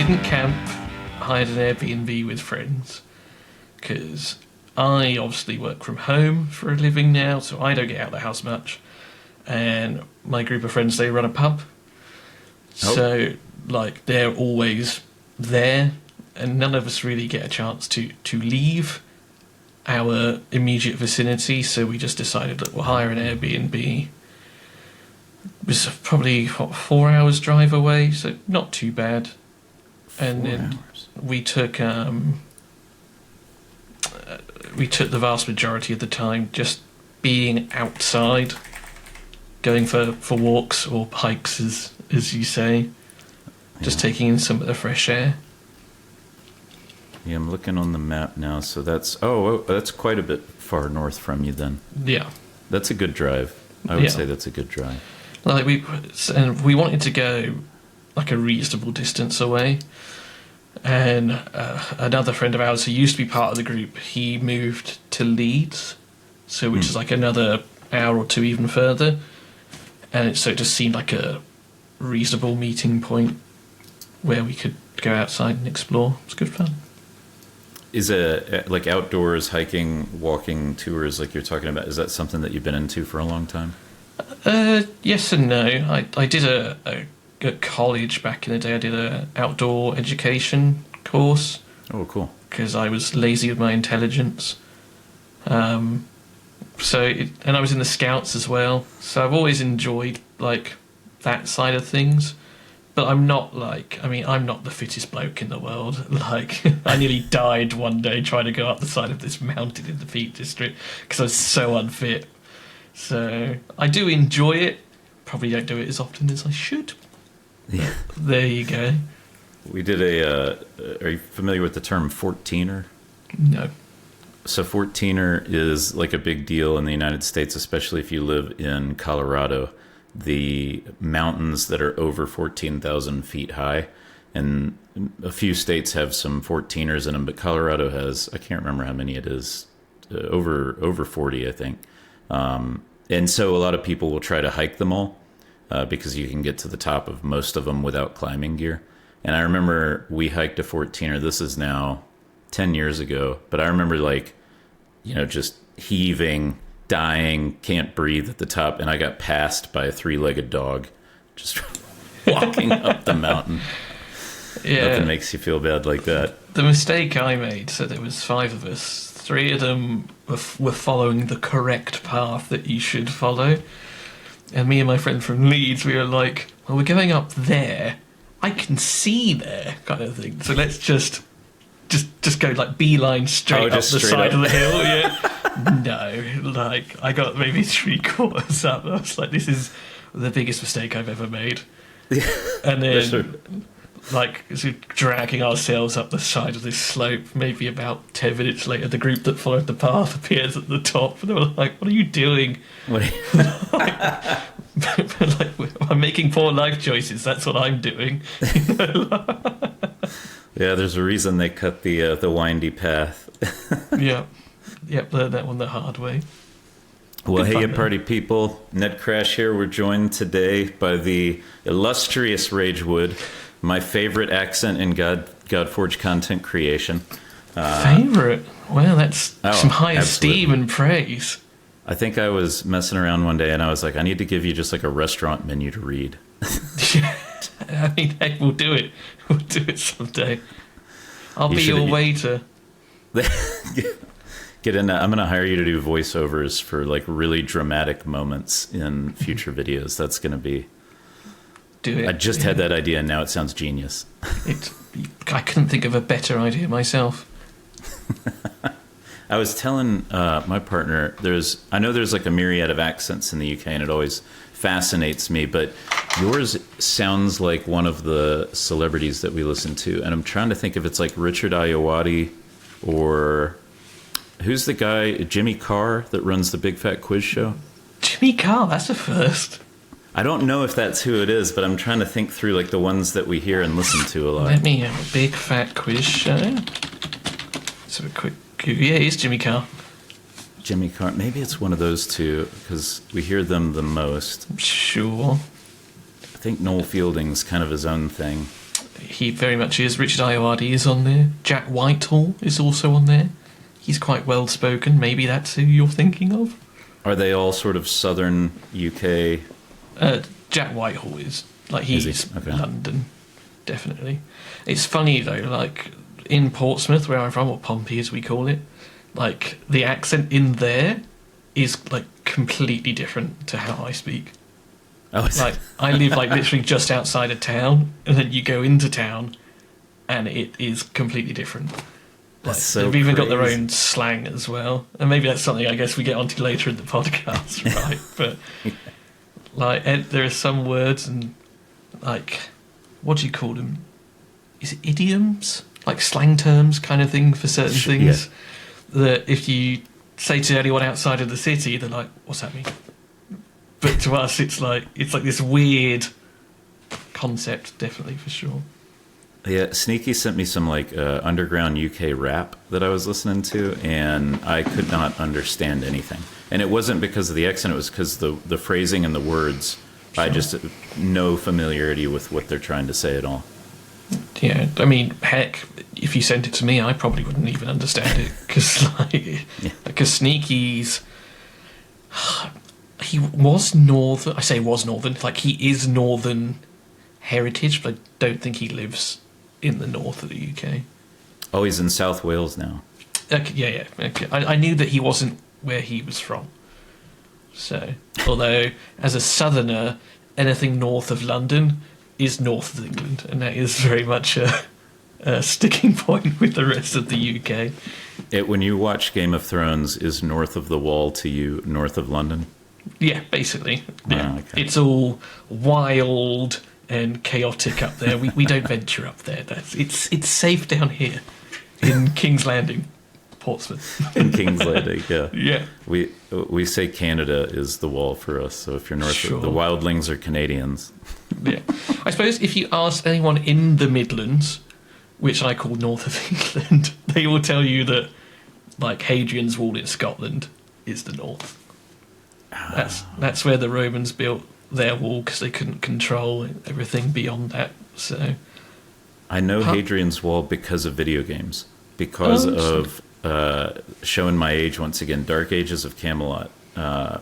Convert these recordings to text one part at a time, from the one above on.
didn't camp, hired an Airbnb with friends, because I obviously work from home for a living now, so I don't get out of the house much. And my group of friends, they run a pub. Oh. So, like, they're always there, and none of us really get a chance to leave our immediate vicinity, so we just decided that we'll hire an Airbnb. It was probably, 4 hours drive away, so not too bad. And 4 then hours. we took the vast majority of the time just being outside, going for walks or hikes, as you say, just taking in some of the fresh air. Yeah, I'm looking on the map now, so that's quite a bit far north from you then. Yeah. That's a good drive. I would say that's a good drive. Like we wanted to go like a reasonable distance away, and another friend of ours who used to be part of the group, he moved to Leeds, which is like another hour or two even further, and so it just seemed like a reasonable meeting point where we could go outside and explore. It's good fun. Is like outdoors hiking, walking tours like you're talking about, is that something that you've been into for a long time? Yes and no. I did at college back in the day. I did a outdoor education course. Oh, cool. Because I was lazy with my intelligence. And I was in the Scouts as well. So I've always enjoyed like that side of things. But I'm not the fittest bloke in the world. Like, I nearly died one day trying to go up the side of this mountain in the Peak District because I was so unfit. So I do enjoy it. Probably don't do it as often as I should. Yeah. There you go. We did are you familiar with the term 14er? No. So 14er is like a big deal in the United States, especially if you live in Colorado. The mountains that are over 14,000 feet high, and a few states have some 14ers in them, but Colorado has, I can't remember how many it is, over 40, I think. And so a lot of people will try to hike them all because you can get to the top of most of them without climbing gear. And I remember we hiked a 14er. This is now 10 years ago, but I remember just heaving, dying, can't breathe at the top, and I got passed by a 3-legged dog just walking up the mountain. Yeah. Nothing makes you feel bad like that. The mistake I made, so there was 5 of us. 3 of them were following the correct path that you should follow. And me and my friend from Leeds, we were like, well, we're going up there. I can see there, kind of thing. So let's just go like beeline straight up the side of the hill. Yeah. No, like I got maybe 3/4 up. I was like, this is the biggest mistake I've ever made. And then so dragging ourselves up the side of this slope, maybe about 10 minutes later, the group that followed the path appears at the top, and they were like, what are you doing? I'm making poor life choices, that's what I'm doing. Yeah, there's a reason they cut the windy path. Yep, learned that one the hard way. Well, hey, you party people. Netcrash here. We're joined today by the illustrious Ragewood, my favorite accent in Godforge content creation. Favorite? Well, that's some high esteem and praise. I think I was messing around one day and I was like, I need to give you just like a restaurant menu to read. I mean, heck, we'll do it. We'll do it someday. I'll be your waiter. Get in that. I'm going to hire you to do voiceovers for like really dramatic moments in future videos. That's going to be... Do it. I just had that idea and now it sounds genius. I couldn't think of a better idea myself. I was telling my partner, I know there's like a myriad of accents in the UK and it always fascinates me, but yours sounds like one of the celebrities that we listen to. And I'm trying to think if it's like Richard Ayoade or... Who's the guy, Jimmy Carr, that runs the Big Fat Quiz Show? Jimmy Carr, that's a first. I don't know if that's who it is, but I'm trying to think through like the ones that we hear and listen to a lot. Let me have a Big Fat Quiz Show. So a quick... Yeah, it's Jimmy Carr. Jimmy Carr. Maybe it's one of those two, because we hear them the most. Sure. I think Noel Fielding's kind of his own thing. he very much is. Richard Ayoade is on there. Jack Whitehall is also on there. He's quite well spoken. Maybe that's who you're thinking of. Are they all sort of southern UK? Jack Whitehall is. Like, he's Okay. London, definitely. It's funny, though, like, in Portsmouth, where I'm from, or Pompey as we call it, like, the accent in there is, like, completely different to how I speak. Oh, Like, I live, like, literally just outside of town, and then you go into town, and it is completely different. That's Like, so they've even got their crazy. own slang as well. And maybe that's something I guess we get onto later in the podcast, right? But, like, there are some words and, like, what do you call them? Is it idioms? Like slang terms kind of thing for certain things? Yeah. That if you say to anyone outside of the city, they're like, what's that mean? But to us, it's like this weird concept, definitely, for sure. Yeah, Sneaky sent me some like underground UK rap that I was listening to, and I could not understand anything. And it wasn't because of the accent; it was because the phrasing and the words. Sure. I just no familiarity with what they're trying to say at all. Yeah, I mean, heck, if you sent it to me, I probably wouldn't even understand it because Sneaky's. He was northern. I say was northern. Like, he is northern heritage, but I don't think he lives in the north of the UK. Oh, he's in South Wales now. Okay, yeah. Okay. I knew that he wasn't where he was from. So, although as a southerner, anything north of London is north of England, and that is very much a sticking point with the rest of the UK. When you watch Game of Thrones, is north of the wall to you north of London? Yeah, basically. Yeah. Oh, okay. It's all wild and chaotic up there. We don't venture up there. It's safe down here in King's Landing, Portsmouth. In King's Landing, yeah. Yeah. We say Canada is the wall for us. So if you're north, Sure. the wildlings are Canadians. Yeah. I suppose if you ask anyone in the Midlands, which I call north of England, they will tell you that, like, Hadrian's Wall in Scotland is the north. That's where the Romans built their wall because they couldn't control everything beyond that. So I know Hadrian's Wall because of video games, because of showing my age once again, Dark Ages of Camelot,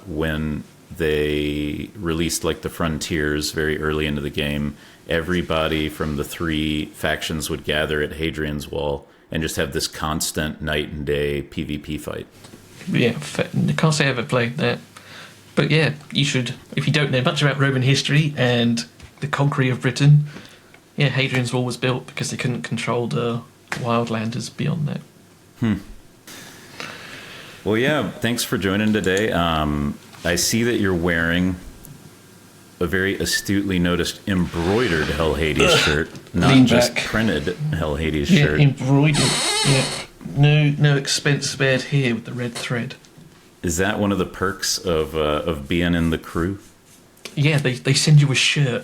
when they released like the frontiers very early into the game. Everybody from the three factions would gather at Hadrian's Wall and just have this constant night and day PvP fight. Yeah, I can't say I ever played that. But yeah, you should, if you don't know much about Roman history and the conquering of Britain, yeah, Hadrian's Wall was built because they couldn't control the wildlanders beyond that. Well, yeah, thanks for joining today. I see that you're wearing a very astutely noticed embroidered HellHades shirt, not just printed HellHades shirt. Yeah, embroidered. Yeah, no expense spared here with the red thread. Is that one of the perks of being in the crew? Yeah, they send you a shirt.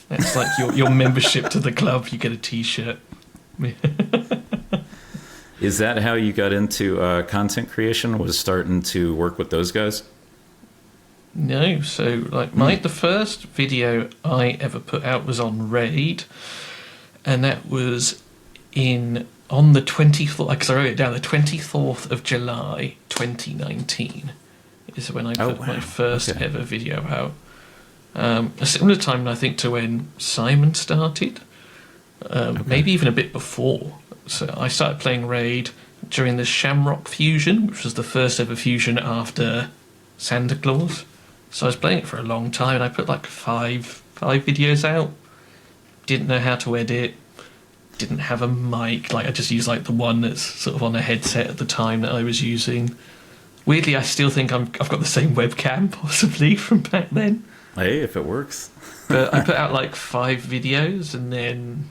That's like your membership to the club. You get a T-shirt. Is that how you got into content creation? Was starting to work with those guys? No, so like the first video I ever put out was on Raid, and that was on the 24th, because I wrote it down, the 24th of July 2019 is when I put my first ever video out. A similar time, I think, to when Simon started, maybe even a bit before. So I started playing Raid during the Shamrock Fusion, which was the first ever fusion after Santa Claus. So I was playing it for a long time, and I put like five videos out. Didn't know how to edit. Didn't have a mic. Like, I just used like the one that's sort of on a headset at the time that I was using. Weirdly, I still think I've got the same webcam possibly from back then. Hey, if it works. But I put out like 5 videos, and then,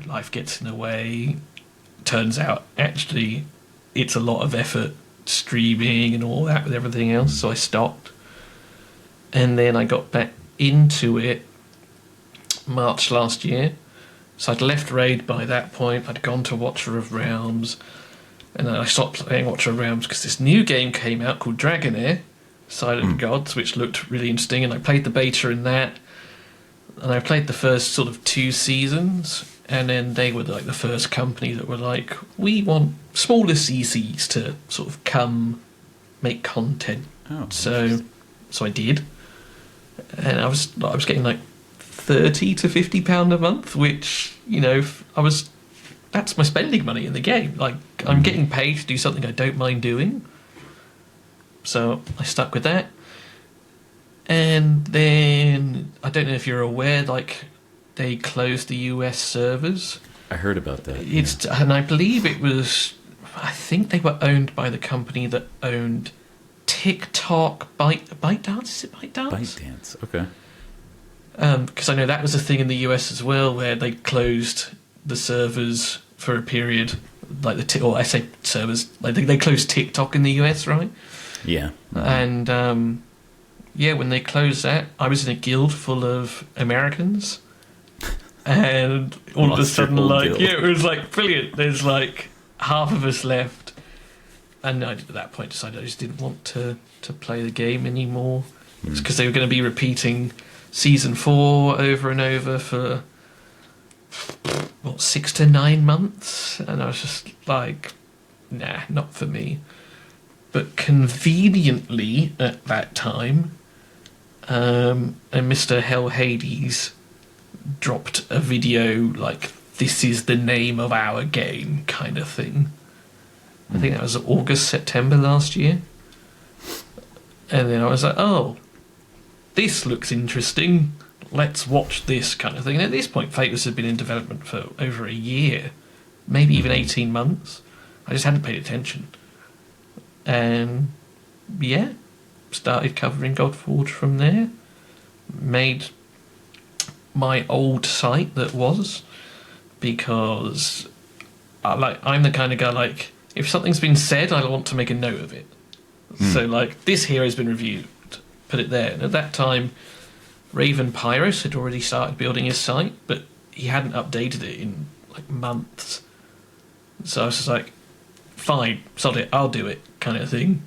life gets in the way. Turns out, actually, it's a lot of effort streaming and all that with everything else, so I stopped. And then I got back into it March last year. So I'd left Raid by that point. I'd gone to Watcher of Realms, and then I stopped playing Watcher of Realms because this new game came out called Dragonair, Silent Gods, which looked really interesting, and I played the beta in that. And I played the first sort of 2 seasons, And then they were like the first company that were like, we want smaller CCs to sort of come make content. Oh, So I did, and I was getting like £30 to £50 a month, which that's my spending money in the game. Like I'm getting paid to do something I don't mind doing, so I stuck with that. And then I don't know if you're aware, like they closed the US servers. I heard about that. And I believe I think they were owned by the company that owned TikTok, ByteDance. Is it ByteDance? ByteDance. Okay. Because I know that was a thing in the US as well, where they closed the servers for a period, like I say servers, like they closed TikTok in the US, right? Yeah. And when they closed that, I was in a guild full of Americans, and all of a sudden, it was like brilliant. There's like half of us left, and I at that point decided I just didn't want to play the game anymore. It's because they were going to be repeating Season 4 over and over for 6 to 9 months, and I was just like, nah, not for me. But conveniently at that time, and Mr. HellHades dropped a video like, this is the name of our game kind of thing. I think that was August, September last year. And then I was like, oh, this looks interesting. Let's watch this kind of thing. And at this point, Fateless had been in development for over a year, maybe even 18 months. I just hadn't paid attention. And started covering Godforge from there. Made my old site that was, because I'm the kind of guy, like, if something's been said, I want to make a note of it. So like, this hero's been reviewed, put it there. And at that time, Raven Pyros had already started building his site, but he hadn't updated it in like months. So I was just like, fine, sod it, I'll do it, kind of thing.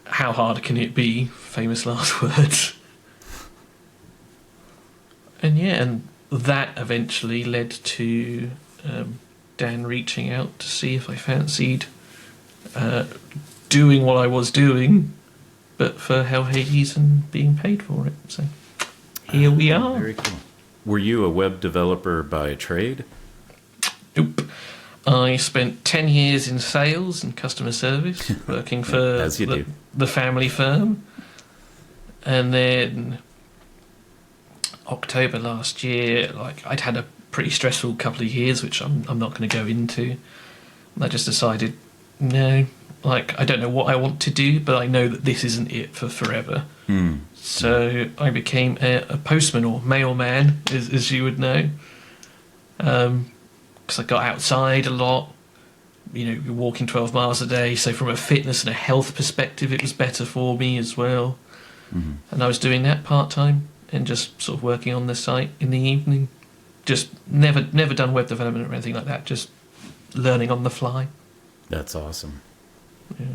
How hard can it be? Famous last words. And that eventually led to Dan reaching out to see if I fancied doing what I was doing, but for HellHades and being paid for it. So here we are. Very cool. Were you a web developer by trade? Nope. I spent 10 years in sales and customer service, working for the family firm. And then October last year, like, I'd had a pretty stressful couple of years, which I'm not going to go into. And I just decided, no, like, I don't know what I want to do, but I know that this isn't it for forever. So I became a postman, or mailman, as you would know. Because I got outside a lot. You're walking 12 miles a day, so from a fitness and a health perspective, it was better for me as well. And I was doing that part-time and just sort of working on the site in the evening. Just never done web development or anything like that, just learning on the fly. That's awesome. Yeah.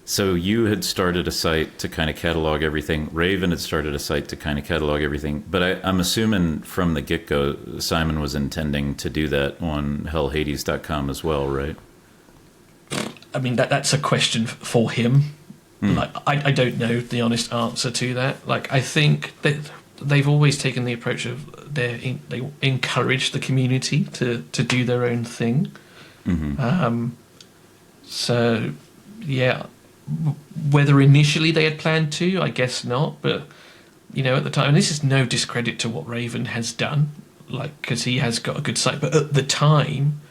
So you had started a site to kind of catalog everything. Raven had started a site to kind of catalog everything. But I'm assuming from the get-go, Simon was intending to do that on HellHades.com as well, right? I mean, that's a question for him. Like, I don't know the honest answer to that. Like, I think that they've always taken the approach of they encourage the community to do their own thing. So, yeah, whether initially they had planned to, I guess not. But, at the time, and this is no discredit to what Raven has done, like, because he has got a good site. But at the time,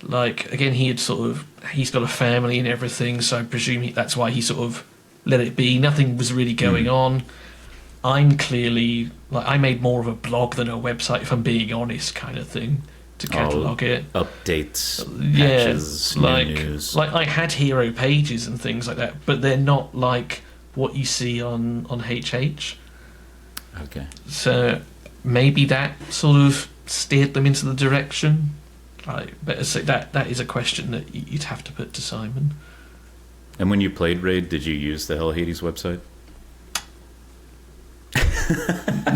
like, again, he's got a family and everything, so I presume that's why he sort of let it be. Nothing was really going on. I'm clearly, like, I made more of a blog than a website, if I'm being honest, kind of thing, to catalogue it. Updates, patches, new news. Like, I had hero pages and things like that, but they're not like what you see on HH. Okay. So maybe that sort of steered them into the direction. Better say that is a question that you'd have to put to Simon. And when you played Raid, did you use the HellHades website?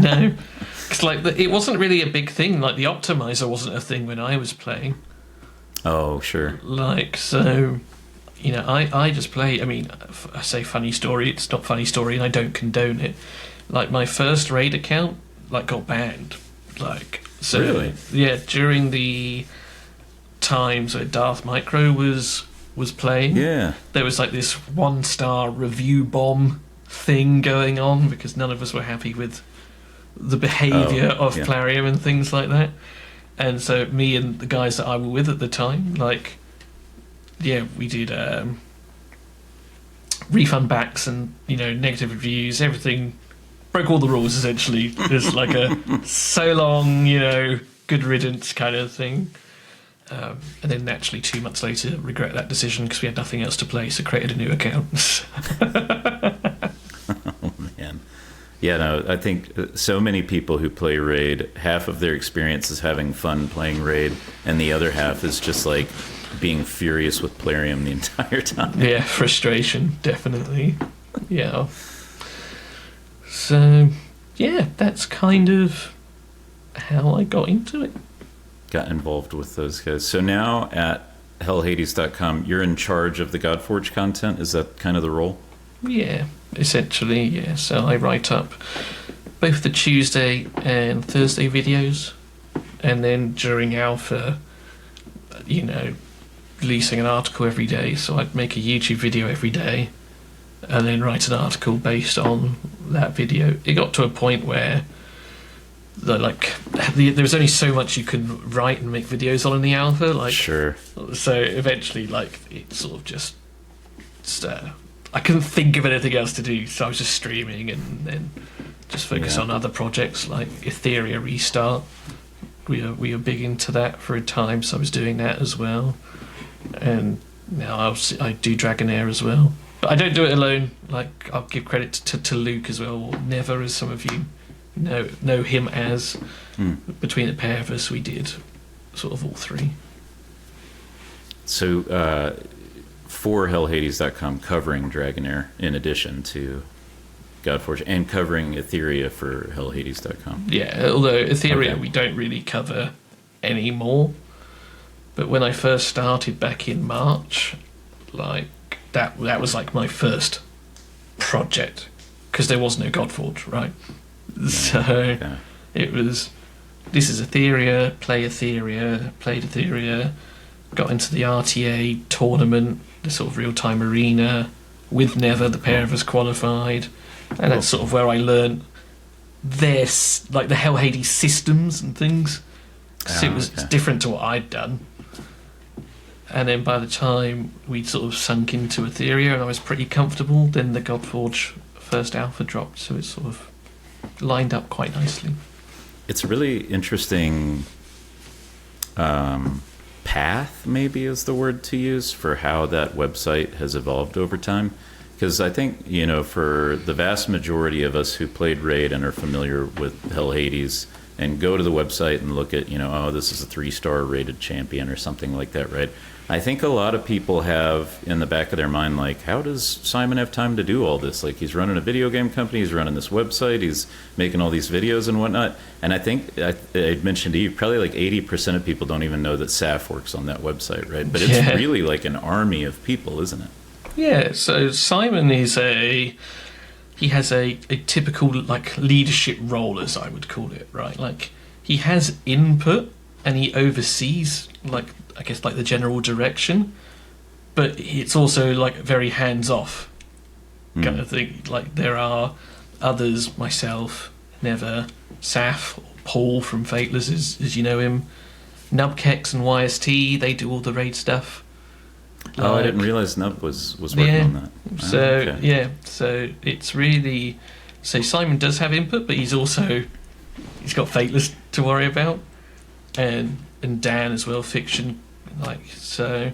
No, Because like it wasn't really a big thing. Like the optimizer wasn't a thing when I was playing. Oh, sure. Like so, you know, I just play. I mean, I say funny story. It's not funny story, and I don't condone it. Like my first raid account, like got banned. Like so, Really? Yeah. During the times where Darth Micro was playing, Yeah. there was like this 1-star review bomb thing going on because none of us were happy with the behaviour of yeah. Plarium and things like that. And so me and the guys that I were with at the time, like, yeah, we did refund backs and, you know, negative reviews, everything. Broke all the rules, essentially. There's like a so long, you know, good riddance kind of thing. And then naturally 2 months later, regret that decision because we had nothing else to play, so created a new account. Oh, man. Yeah, no, I think so many people who play Raid, half of their experience is having fun playing Raid, and the other half is just like being furious with Plarium the entire time. Yeah, frustration, definitely. Yeah. So, yeah, that's kind of how I got into it. Got involved with those guys. So now at HellHades.com, you're in charge of the Godforge content? Is that kind of the role? Yeah, essentially, yeah. So I write up both the Tuesday and Thursday videos, and then during Alpha, you know, releasing an article every day. So I'd make a YouTube video every day, and then write an article based on that video. It got to a point where there was only so much you could write and make videos on in the Alpha. Like, sure. So eventually, like, it sort of just I couldn't think of anything else to do, so I was just streaming and then just focus on other projects like Etheria Restart. We were big into that for a time, so I was doing that as well. And now I do Dragonair as well. But I don't do it alone. Like, I'll give credit to Luke as well, or Never, as some of you know him as. Between the pair of us, we did sort of all three. So, for HellHades.com, covering Dragonair in addition to Godforge, and covering Etheria for HellHades.com. Yeah, although Etheria Okay. we don't really cover anymore. But when I first started back in March, like that was like my first project because there was no Godforge, right? So it was, this is Etheria, played Etheria, got into the RTA tournament, the sort of real-time arena, with Never, the pair of us qualified, and that's sort of where I learned this, like the HellHades systems and things, because it was different to what I'd done. And then by the time we'd sort of sunk into Etheria and I was pretty comfortable, then the Godforge first alpha dropped, so it sort of lined up quite nicely. It's a really interesting path, maybe is the word to use, for how that website has evolved over time. Because I think, you know, for the vast majority of us who played Raid and are familiar with HellHades and go to the website and look at, you know, oh, this is a 3-star rated champion or something like that, right? I think a lot of people have in the back of their mind, like, how does Simon have time to do all this? Like, he's running a video game company, he's running this website, he's making all these videos and whatnot. And I think I mentioned to you, probably like 80% of people don't even know that SAF works on that website, right? But it's really like an army of people, isn't it? Yeah, so Simon is he has a typical like leadership role, as I would call it, right? Like, he has input and he oversees, like, I guess, like the general direction, but it's also like very hands-off kind of thing. Like, there are others, myself, Never, Saf, Paul from Fateless, as you know him, Nubkex and YST, they do all the raid stuff. I didn't realize Nub was working on that. So so it's really, so Simon does have input, but he's got Fateless to worry about, and Dan as well, fiction. Like, so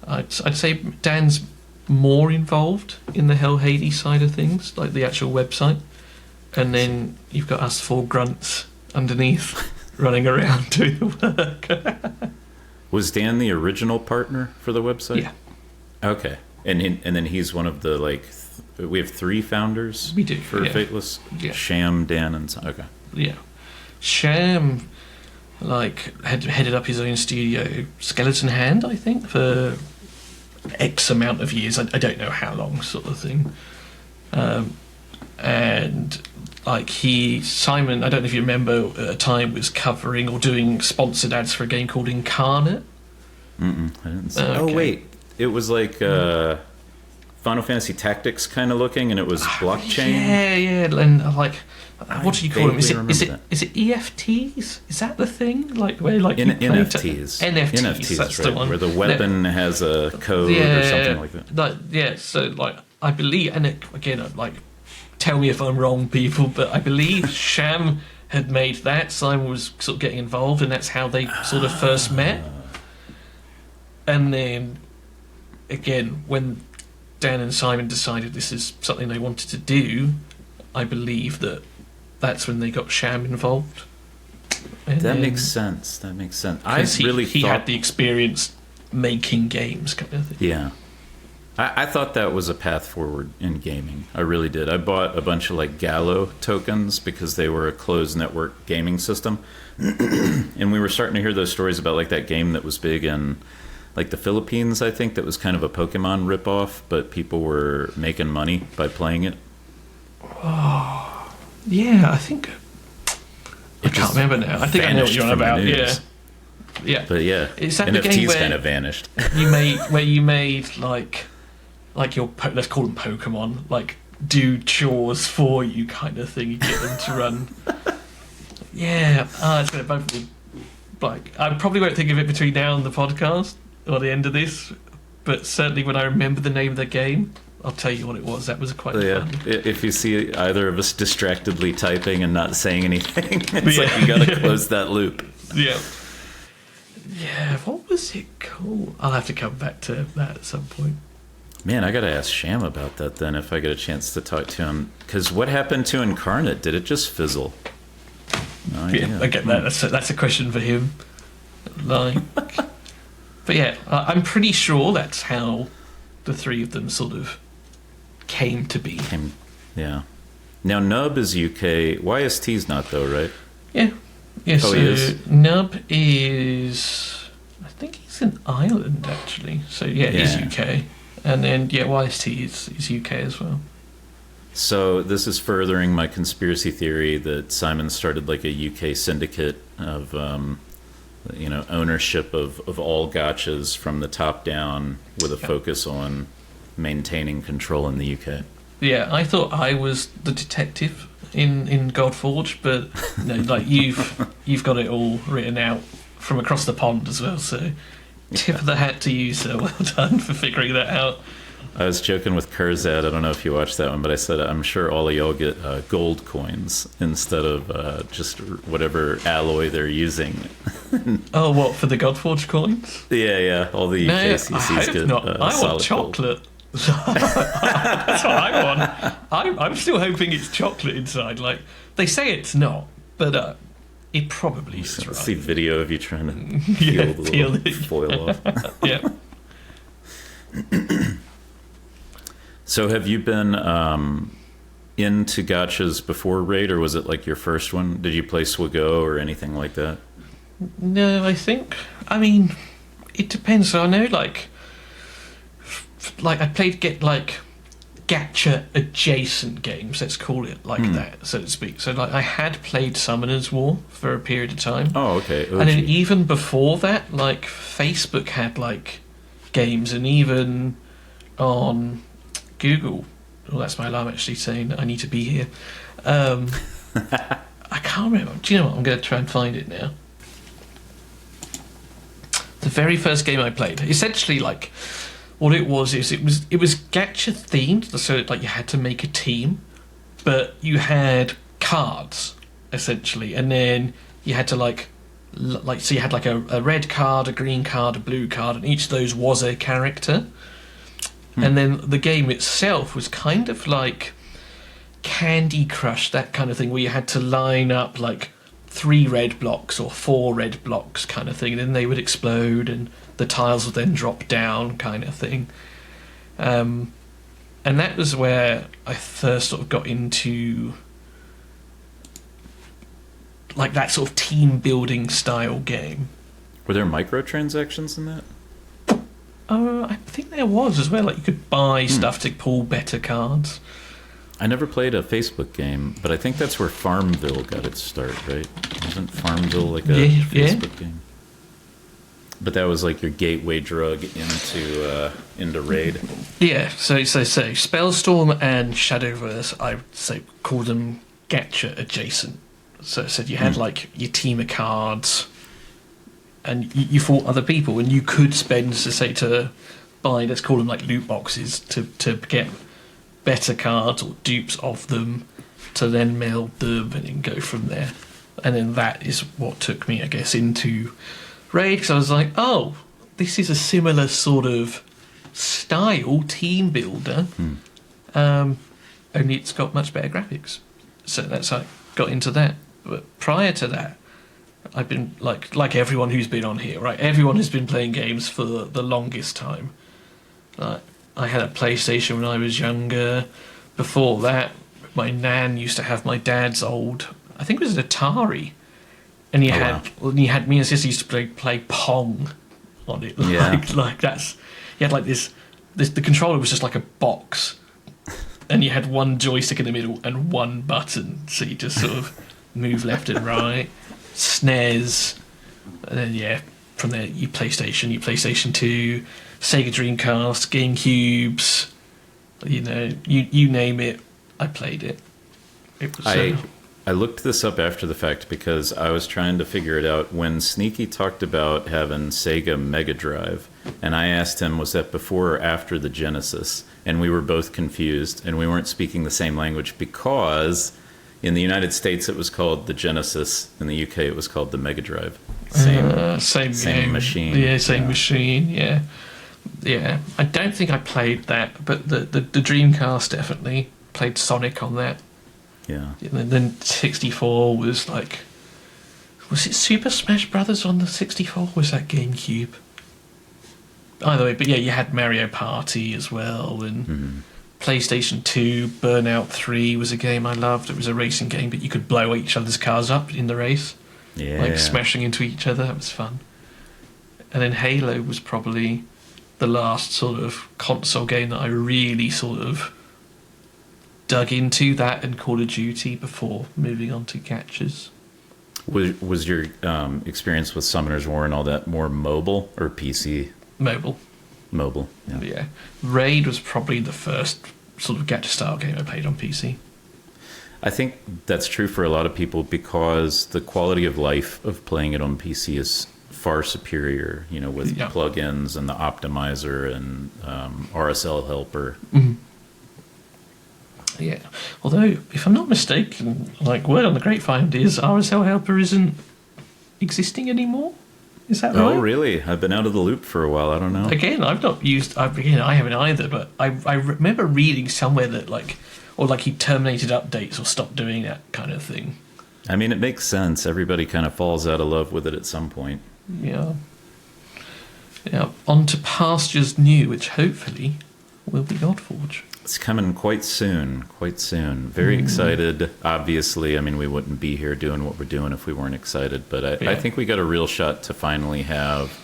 I'd say Dan's more involved in the HellHades side of things, like the actual website, and then you've got us 4 grunts underneath running around doing the work. Was Dan the original partner for the website? Yeah. Okay. And then he's one of the, like, we have 3 founders. We do, for yeah. Fateless. Yeah. Sham, Dan, and okay. Yeah. Sham had headed up his own studio, Skeleton Hand, I think, for X amount of years. I don't know how long, sort of thing. And Simon, I don't know if you remember, at a time was covering or doing sponsored ads for a game called Incarnate. I didn't see. Okay. Oh wait, it was like Final Fantasy Tactics kind of looking, and it was blockchain. Yeah, and what do you call them? Is vaguely it EFTs? Is that the thing? Where you play NFTs. NFTs. That's right, the one. where the weapon has a code or something like that. So I believe, and again, tell me if I'm wrong, people, but I believe Sham had made that. Simon was sort of getting involved, and that's how they sort of first met. And then, again, when Dan and Simon decided this is something they wanted to do, I believe that's when they got Sham involved. And that makes sense. I really he thought had the experience making games, kind of thing. Yeah. I thought that was a path forward in gaming. I really did. I bought a bunch of Gallo tokens because they were a closed network gaming system. And we were starting to hear those stories about that game that was big in the Philippines, I think, that was kind of a Pokemon ripoff, but people were making money by playing it. Oh, yeah, I think... I can't remember now. I think I know what you're on about, yeah. But yeah, is that NFTs the game where kind of vanished. you made your, let's call them Pokemon, do chores for you kind of thing. You get them to run. Yeah, it's going to both be I probably won't think of it between now and the podcast or the end of this, but certainly when I remember the name of the game, I'll tell you what it was. That was quite fun. If you see either of us distractedly typing and not saying anything, it's you got to close that loop. Yeah. Yeah, what was it called? I'll have to come back to that at some point. Man, I got to ask Sham about that then if I get a chance to talk to him. Because what happened to Incarnate? Did it just fizzle? No idea. I get that. That's a question for him. But yeah, I'm pretty sure that's how the three of them sort of came to be. Yeah. Now, Nub is UK. YST's not, though, right? Yeah. Yeah, he is? Nub is... I think he's in Ireland, actually. So, he's UK. And then, YST is UK as well. So this is furthering my conspiracy theory that Simon started a UK syndicate of, ownership of all gotchas from the top down with a focus on maintaining control in the UK. Yeah, I thought I was the detective in Godforge, but no, you've got it all written out from across the pond as well. So tip of the hat to you, sir. Well done for figuring that out. I was joking with Kurzad. I don't know if you watched that one, but I said I'm sure all of y'all get gold coins instead of just whatever alloy they're using. Oh, what, for the Godforge coins? Yeah. All the UKCCs get not. I want chocolate. Gold. That's what I want. I'm still hoping it's chocolate inside. They say it's not, but it probably is. Right. See video of you trying to peel the little foil off. Yeah. So have you been into gotchas before Raid, or was it your first one? Did you play Swago or anything like that? No, I mean, it depends. So I know, I played gacha adjacent games, let's call it that, so to speak. So I had played Summoner's War for a period of time. Oh, okay. OG. And then even before that, Facebook had games, and even on Google, that's my alarm actually saying I need to be here. I can't remember. Do you know what? I'm going to try and find it now. The very first game I played, essentially, what it was is it was gacha themed, so you had to make a team, but you had cards essentially, and then you had to so you had a red card, a green card, a blue card, and each of those was a character. And then the game itself was kind of like Candy Crush, that kind of thing, where you had to line up 3 red blocks or 4 red blocks kind of thing, and then they would explode and the tiles would then drop down kind of thing. And that was where I first sort of got into like that sort of team building style game. Were there microtransactions in that? I think there was as well. Like you could buy stuff to pull better cards. I never played a Facebook game, but I think that's where Farmville got its start, right? Wasn't Farmville like a Facebook game? But that was like your gateway drug into Raid. Yeah. So Spellstorm and Shadowverse, I would say call them gacha adjacent. So it said you had like your team of cards, and you fought other people, and you could spend to buy, let's call them like loot boxes to get better cards or dupes of them, to then meld them and then go from there. And then that is what took me, I guess, into Raid, because I was like, oh, this is a similar sort of style team builder, only it's got much better graphics. So that's how I got into that. But prior to that, I've been like everyone who's been on here, right? Everyone has been playing games for the longest time. Like, I had a PlayStation when I was younger. Before that, my nan used to have my dad's old, I think it was an Atari, and you had me and sister used to play Pong on it. Like that's, you had like this. The controller was just like a box, and you had one joystick in the middle and one button, so you just sort of move left and right. SNES, and then from there you PlayStation 2, Sega Dreamcast, GameCubes, you name it, I played it. It was, I looked this up after the fact because I was trying to figure it out when Sneaky talked about having Sega Mega Drive, and I asked him, was that before or after the Genesis? And we were both confused, and we weren't speaking the same language, because in the United States it was called the Genesis, in the UK it was called the Mega Drive. Same machine. Yeah, same machine, yeah. Yeah, I don't think I played that, but the Dreamcast definitely played Sonic on that. Yeah. And then 64 was like... Was it Super Smash Brothers on the 64? Or was that GameCube? Either way, but yeah, you had Mario Party as well, and PlayStation 2, Burnout 3 was a game I loved. It was a racing game, but you could blow each other's cars up in the race. Yeah. Like smashing into each other. That was fun. And then Halo was probably the last sort of console game that I really sort of dug into, that and Call of Duty, before moving on to gachas. Was your experience with Summoner's War and all that more mobile or PC? Mobile, yeah. Raid was probably the first sort of gacha style game I played on PC. I think that's true for a lot of people because the quality of life of playing it on PC is far superior, with plugins and the optimizer and RSL helper. Mm-hmm. Yeah, although if I'm not mistaken, like word on the grapevine is RSL helper isn't existing anymore. Is that right? Oh, really? I've been out of the loop for a while. I don't know. Again, I've not used. I haven't either. But I remember reading somewhere that he terminated updates or stopped doing that kind of thing. I mean, it makes sense. Everybody kind of falls out of love with it at some point. Yeah. Yeah. On to pastures new, which hopefully will be Godforge. It's coming quite soon. Very excited. Obviously, I mean, we wouldn't be here doing what we're doing if we weren't excited. But I think we got a real shot to finally have,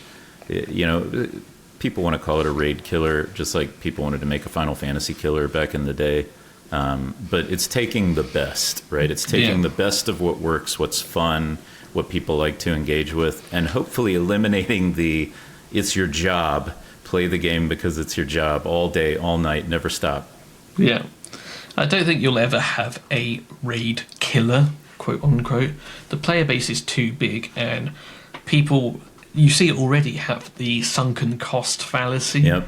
people want to call it a raid killer, just like people wanted to make a Final Fantasy killer back in the day. But it's taking the best, right? It's taking the best of what works, what's fun, what people like to engage with, and hopefully eliminating the it's your job. Play the game because it's your job all day, all night, never stop. Yeah. I don't think you'll ever have a raid killer, quote unquote. The player base is too big, and people, you see it already, have the sunken cost fallacy. Yep.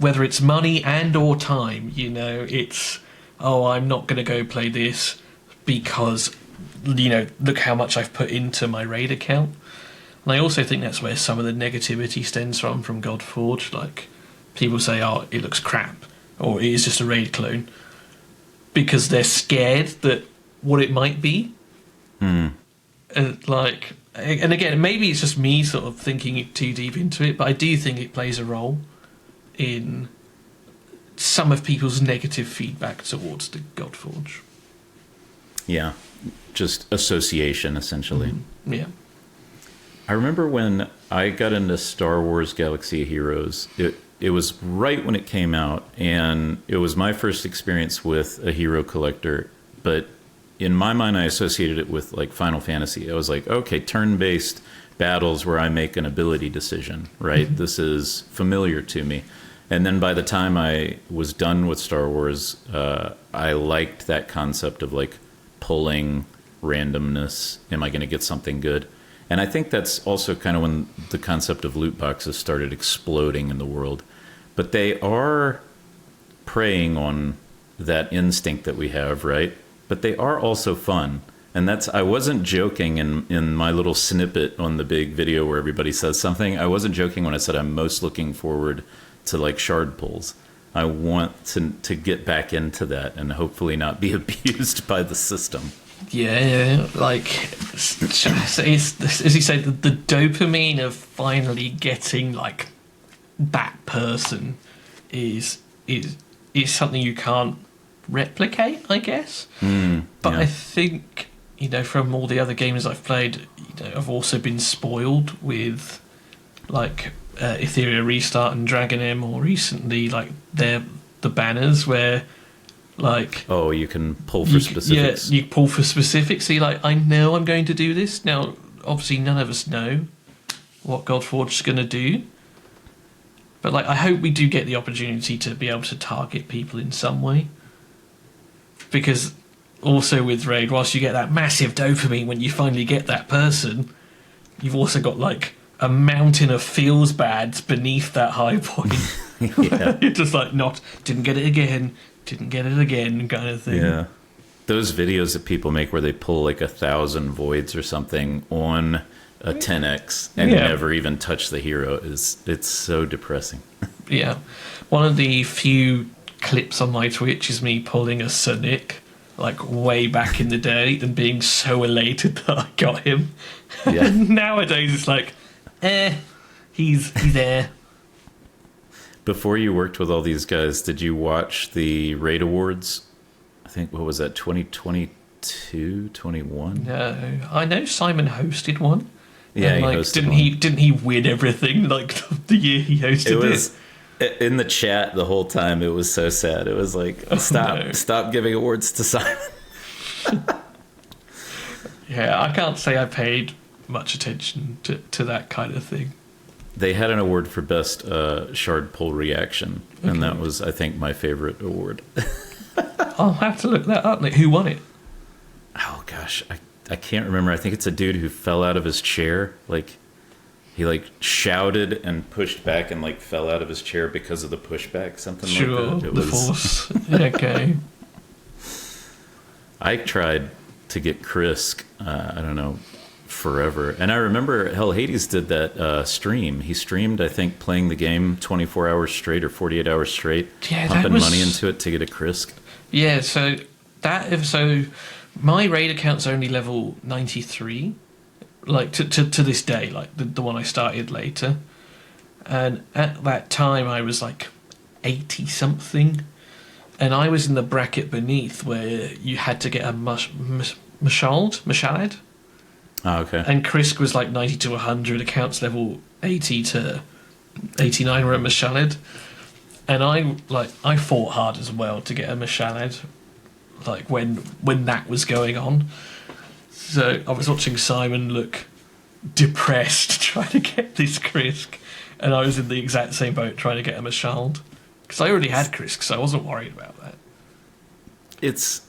Whether it's money and or time, it's, I'm not going to go play this because, look how much I've put into my raid account. And I also think that's where some of the negativity stems from Godforge. Like, people say, it looks crap, or it is just a raid clone, because they're scared that what it might be. And again, maybe it's just me sort of thinking too deep into it, but I do think it plays a role in some of people's negative feedback towards the Godforge. Yeah, just association, essentially. Yeah. I remember when I got into Star Wars Galaxy of Heroes, it was right when it came out, and it was my first experience with a hero collector. But in my mind, I associated it with like Final Fantasy. I was like, okay, turn-based battles where I make an ability decision, right? This is familiar to me. And then by the time I was done with Star Wars, I liked that concept of like pulling randomness. Am I going to get something good? And I think that's also kind of when the concept of loot boxes started exploding in the world. But they are preying on that instinct that we have, right? But they are also fun. And I wasn't joking in my little snippet on the big video where everybody says something. I wasn't joking when I said I'm most looking forward to like shard pulls. I want to get back into that and hopefully not be abused by the system. Yeah, like it's, as you say, the dopamine of finally getting like that person is something you can't replicate, I guess. But yeah. I think, you know, from all the other games I've played, you know, I've also been spoiled with like Etheria Restart and Dragon M, or recently like the banners where like, oh, you can pull for specifics. Yeah, you pull for specifics. So you're like, I know I'm going to do this. Now, obviously, none of us know what Godforge is going to do. But like, I hope we do get the opportunity to be able to target people in some way. Because also with Raid, whilst you get that massive dopamine when you finally get that person, you've also got like a mountain of feels bads beneath that high point. Yeah. You're just like, didn't get it again kind of thing. Yeah. Those videos that people make where they pull like 1,000 voids or something on a 10x and never even touch the hero it's so depressing. Yeah. One of the few clips on my Twitch is me pulling a Sonic like way back in the day and being so elated that I got him. Yeah. Nowadays it's like, he's there. Before you worked with all these guys, did you watch the Raid Awards? I think, what was that, 2022, 21? No, I know Simon hosted one. Yeah, and, like, didn't he win everything like the year he hosted it? Was in the chat the whole time. It was so sad. It was like, stop giving awards to Simon. Yeah, I can't say I paid much attention to that kind of thing. They had an award for best shard pull reaction, and that was, I think, my favorite award. I'll have to look that up. Like, who won it? Oh gosh, I can't remember. I think it's a dude who fell out of his chair. Like he like shouted and pushed back and like fell out of his chair because of the pushback. Something like that. It was force. Okay. I tried to get Krisk. I don't know. Forever. And I remember HellHades did that stream. He streamed, I think, playing the game 24 hours straight or 48 hours straight, pumping money into it to get a Krisk. Yeah, so my raid account's only level 93, like to this day, like the one I started later. And at that time I was like 80 something, and I was in the bracket beneath where you had to get a Mashalad. Oh, okay. And Krisk was like 90 to 100, accounts level 80 to 89 were at Mashalad. And I fought hard as well to get a Mashalad, like when that was going on. So I was watching Simon look depressed trying to get this Krisk, and I was in the exact same boat trying to get a Mashalad. Because I already had Krisk, so I wasn't worried about that. It's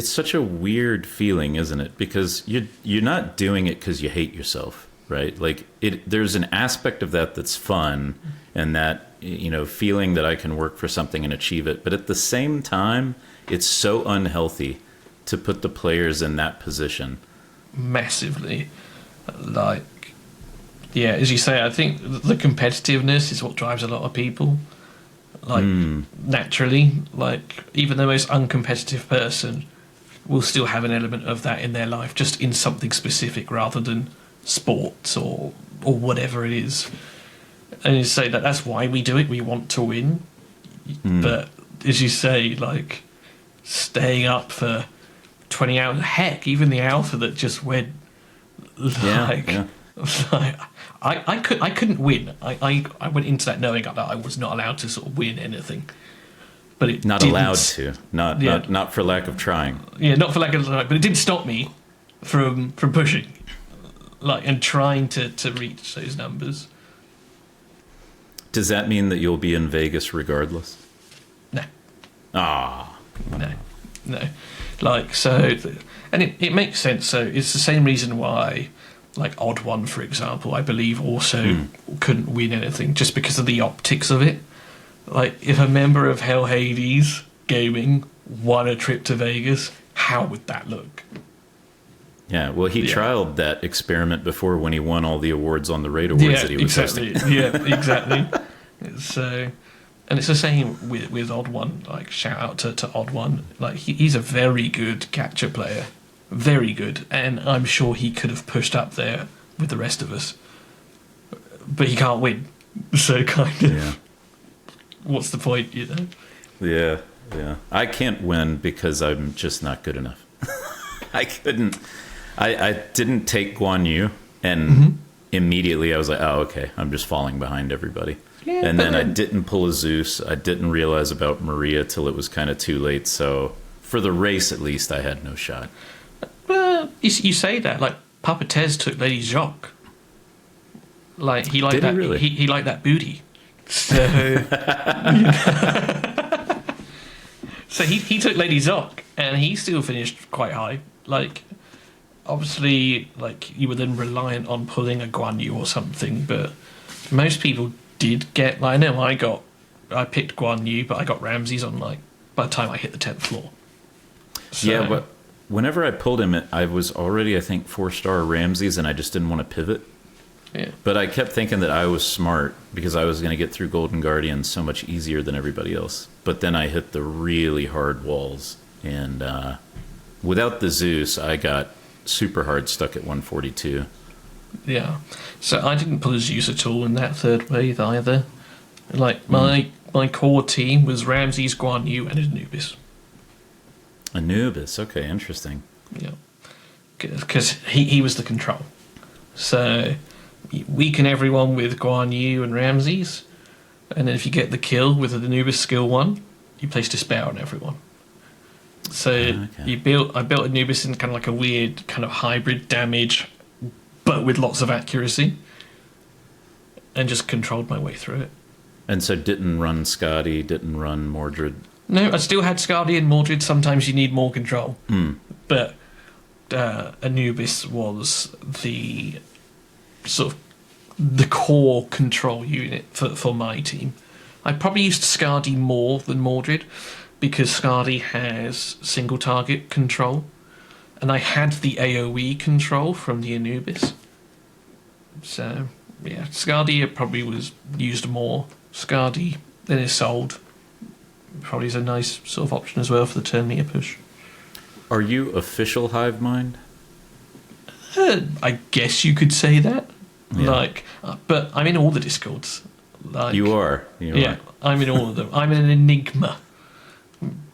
such a weird feeling, isn't it? Because you're not doing it because you hate yourself, right? Like there's an aspect of that that's fun, and that, you know, feeling that I can work for something and achieve it. But at the same time, it's so unhealthy to put the players in that position. Massively. Like, yeah, as you say, I think the competitiveness is what drives a lot of people. Like, naturally, like, even the most uncompetitive person will still have an element of that in their life, just in something specific rather than sports or whatever it is. And you say that's why we do it, we want to win. But as you say, like, staying up for 20 hours. Heck, even the alpha that just went like, I couldn't win. I went into that knowing that I was not allowed to sort of win anything. But it not didn't, allowed to, not for lack of trying. Yeah, not for lack of trying, but it didn't stop me from pushing, like, and trying to reach those numbers. Does that mean that you'll be in Vegas regardless? No. Ah. No. Like, so, and it makes sense. So it's the same reason why, like, Odd One, for example, I believe also couldn't win anything, just because of the optics of it. Like, if a member of HellHades Gaming won a trip to Vegas, how would that look? Yeah, well, he trialed that experiment before when he won all the awards on the Raid Awards that he was hosting. Yeah, exactly. So, and it's the same with Odd One. Like, shout out to Odd One. Like, he's a very good catcher player. Very good. And I'm sure he could have pushed up there with the rest of us. But he can't win. So, kind of... Yeah. What's the point, you know? Yeah. I can't win because I'm just not good enough. I couldn't. I didn't take Guan Yu, and immediately I was like, oh, okay, I'm just falling behind everybody. Yeah, and then I didn't pull a Zeus. I didn't realize about Maria till it was kind of too late. So for the race, at least, I had no shot. Well, you say that. Like, Papa Tez took Lady Jacques. Like, he liked that. Really? He liked that booty. So, so he took Lady Zoc, and he still finished quite high. Like, obviously, like, you were then reliant on pulling a Guan Yu or something, but most people did get, like, I know I picked Guan Yu, but I got Ramses on, like, by the time I hit the 10th floor. So, yeah, but whenever I pulled him, I was already, I think, 4-star Ramses, and I just didn't want to pivot. Yeah. But I kept thinking that I was smart because I was going to get through Golden Guardian so much easier than everybody else. But then I hit the really hard walls. And without the Zeus, I got super hard stuck at 142. Yeah. So I didn't pull a Zeus at all in that third wave either. Like, my core team was Ramses, Guan Yu, and Anubis. Anubis, okay, interesting. Yeah. Because he was the control. So... you weaken everyone with Guan Yu and Ramses, and then if you get the kill with the Anubis skill 1, you place Despair on everyone. So I built Anubis in kind of like a weird kind of hybrid damage, but with lots of accuracy, and just controlled my way through it. And so didn't run Skadi, didn't run Mordred? No, I still had Skadi and Mordred. Sometimes you need more control. But Anubis was the sort of the core control unit for my team. I probably used Skadi more than Mordred because Skadi has single target control, and I had the AoE control from the Anubis. So yeah, Skadi probably was used more. Skadi then Isolde probably is a nice sort of option as well for the turn meter push. Are you official Hive Mind? I guess you could say that. Yeah. Like, but I'm in all the Discords. Like, you are. I'm in all of them. I'm an enigma.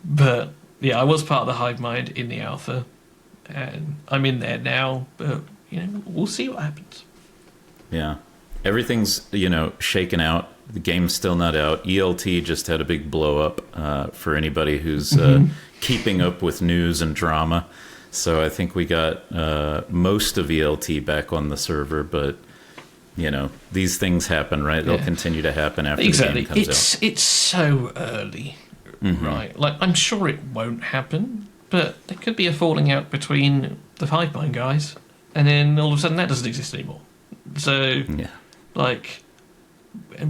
But yeah, I was part of the Hive Mind in the alpha, and I'm in there now. But you know, we'll see what happens. Yeah, everything's shaken out. The game's still not out. ELT just had a big blow up for anybody who's keeping up with news and drama. So I think we got most of ELT back on the server, but these things happen, right? They'll continue to happen after the game comes out. It's so early, right? Like, I'm sure it won't happen, but there could be a falling out between the Hivemind guys, and then all of a sudden that doesn't exist anymore. So, like,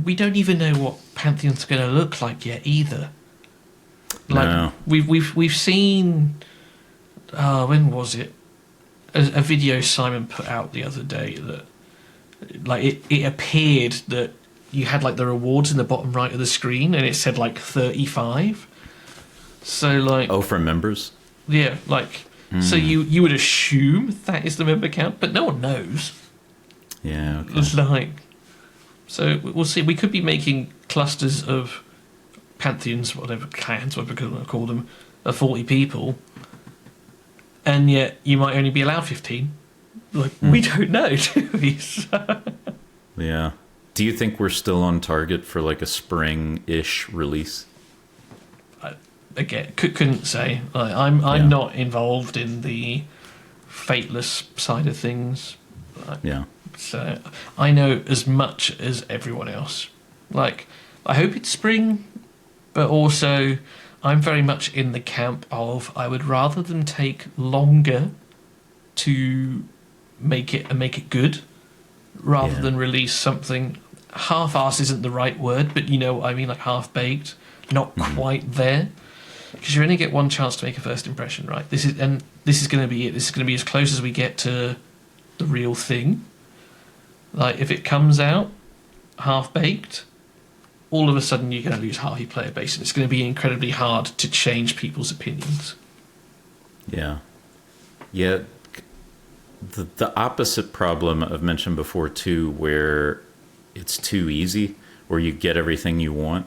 we don't even know what Pantheon's going to look like yet either. Like, no. We've seen. When was it? A video Simon put out the other day that, like, it appeared that you had like the rewards in the bottom right of the screen, and it said like 35. So like, for members. Yeah, like so you would assume that is the member count, but no one knows. Yeah. Okay. It's like, so we'll see. We could be making clusters of Pantheons, whatever clans, whatever we call them, of 40 people. and yet you might only be allowed 15. Like, we don't know, do we? So... Yeah. Do you think we're still on target for like a spring-ish release? Again, couldn't say. Like, I'm not involved in the Fateless side of things. Yeah. So I know as much as everyone else. Like, I hope it's spring, but also I'm very much in the camp of I would rather them take longer to make it good, rather than release something half-assed isn't the right word, but you know what I mean, like half-baked, not quite there. Because you only get one chance to make a first impression, right? This is going to be it. This is going to be as close as we get to the real thing. Like, if it comes out half-baked, all of a sudden you're going to lose half your player base, and it's going to be incredibly hard to change people's opinions. Yeah. Yeah. The opposite problem I've mentioned before, too, where it's too easy, where you get everything you want,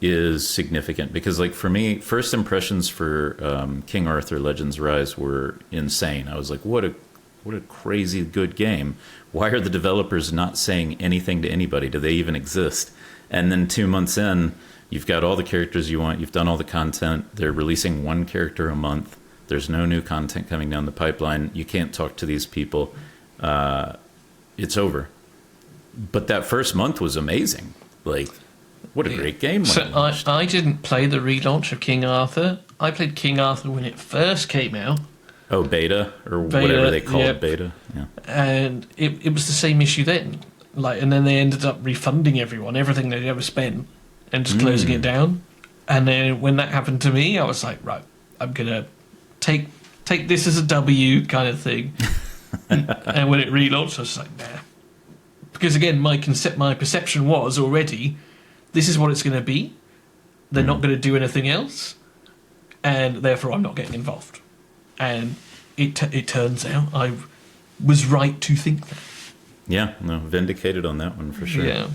is significant. Because, like, for me, first impressions for King Arthur Legends Rise were insane. I was like, what a crazy good game. Why are the developers not saying anything to anybody? Do they even exist? And then 2 months in, you've got all the characters you want. You've done all the content. They're releasing one character a month. There's no new content coming down the pipeline. You can't talk to these people. It's over. But that first month was amazing. Like, what a great game. So I didn't play the relaunch of King Arthur. I played King Arthur when it first came out. Oh, beta? Or whatever they call it, beta. Yeah. And it was the same issue then. Like, and then they ended up refunding everything they'd ever spent and just closing it down. And then when that happened to me, I was like, right, I'm going to take this as a W kind of thing. and when it relaunched, I was like, nah. Because again, my perception was already, this is what it's going to be. They're not going to do anything else. And therefore I'm not getting involved. And it turns out I was right to think that. Yeah, no, vindicated on that one for sure. Yeah.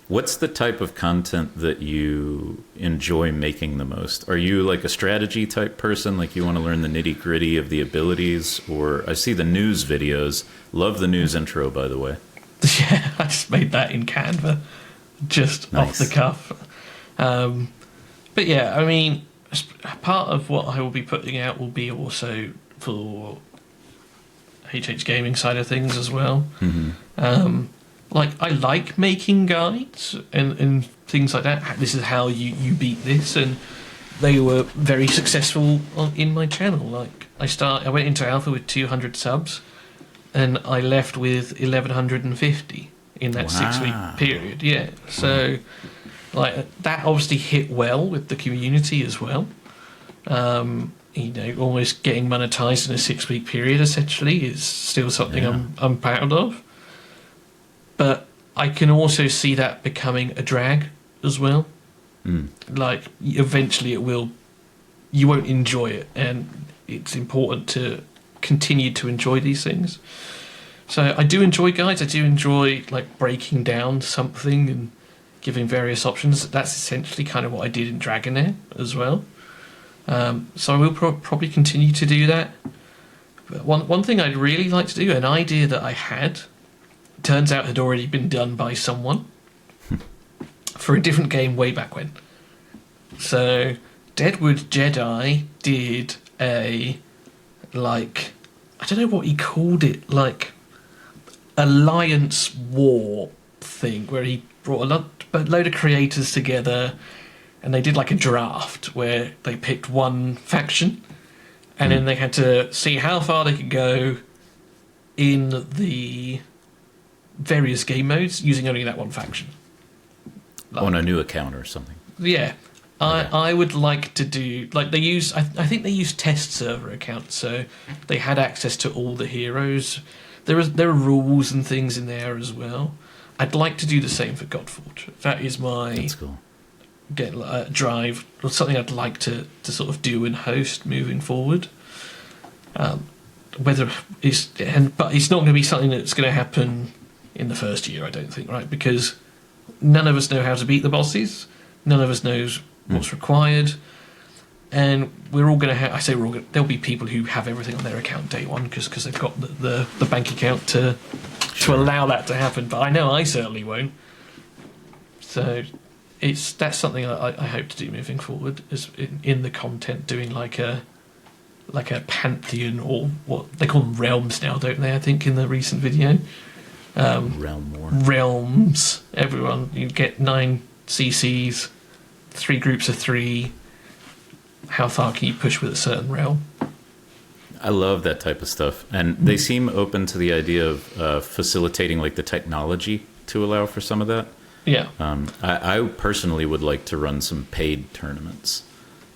What's the type of content that you enjoy making the most? Are you like a strategy type person? Like you want to learn the nitty gritty of the abilities? Or I see the news videos. Love the news intro, by the way. Yeah, I just made that in Canva, just off the cuff. But yeah, I mean, part of what I will be putting out will be also for HH Gaming side of things as well. Like, I like making guides and things like that. This is how you beat this, and they were very successful in my channel. Like, I went into alpha with 200 subs, and I left with 1,150 in that 6-week period. Yeah, so like that obviously hit well with the community as well. You know, almost getting monetized in a 6-week period essentially is still something I'm proud of. But I can also see that becoming a drag as well. Like, eventually you won't enjoy it, and it's important to continue to enjoy these things. So I do enjoy guides. I do enjoy like breaking down something and giving various options. That's essentially kind of what I did in Dragonair as well. So I will probably continue to do that. But one thing I'd really like to do, an idea that I had, turns out had already been done by someone for a different game way back when. So Deadwood Jedi did a, like, I don't know what he called it, like Alliance War thing, where he brought a load of creators together and they did like a draft where they picked one faction and then they had to see how far they could go in the various game modes using only that one faction. Like, on a new account or something. Yeah. I would like to do, like, they use, I think they use test server accounts, so they had access to all the heroes. There are rules and things in there as well. I'd like to do the same for Godforge. That is my That's cool. Drive, or something I'd like to sort of do and host moving forward. But it's not going to be something that's going to happen in the first year, I don't think, right? Because none of us know how to beat the bosses. None of us knows what's required. And we're all going to have, I say we're all going to, there'll be people who have everything on their account day one because they've got the bank account to allow that to happen. But I know I certainly won't. So that's something I hope to do moving forward, is in the content, doing like a pantheon, or what they call them, realms now, don't they? I think in the recent video. Realms. Everyone, you get 9 CCs, 3 groups of 3. How far can you push with a certain realm? I love that type of stuff, and they seem open to the idea of facilitating like the technology to allow for some of that. Yeah. I personally would like to run some paid tournaments.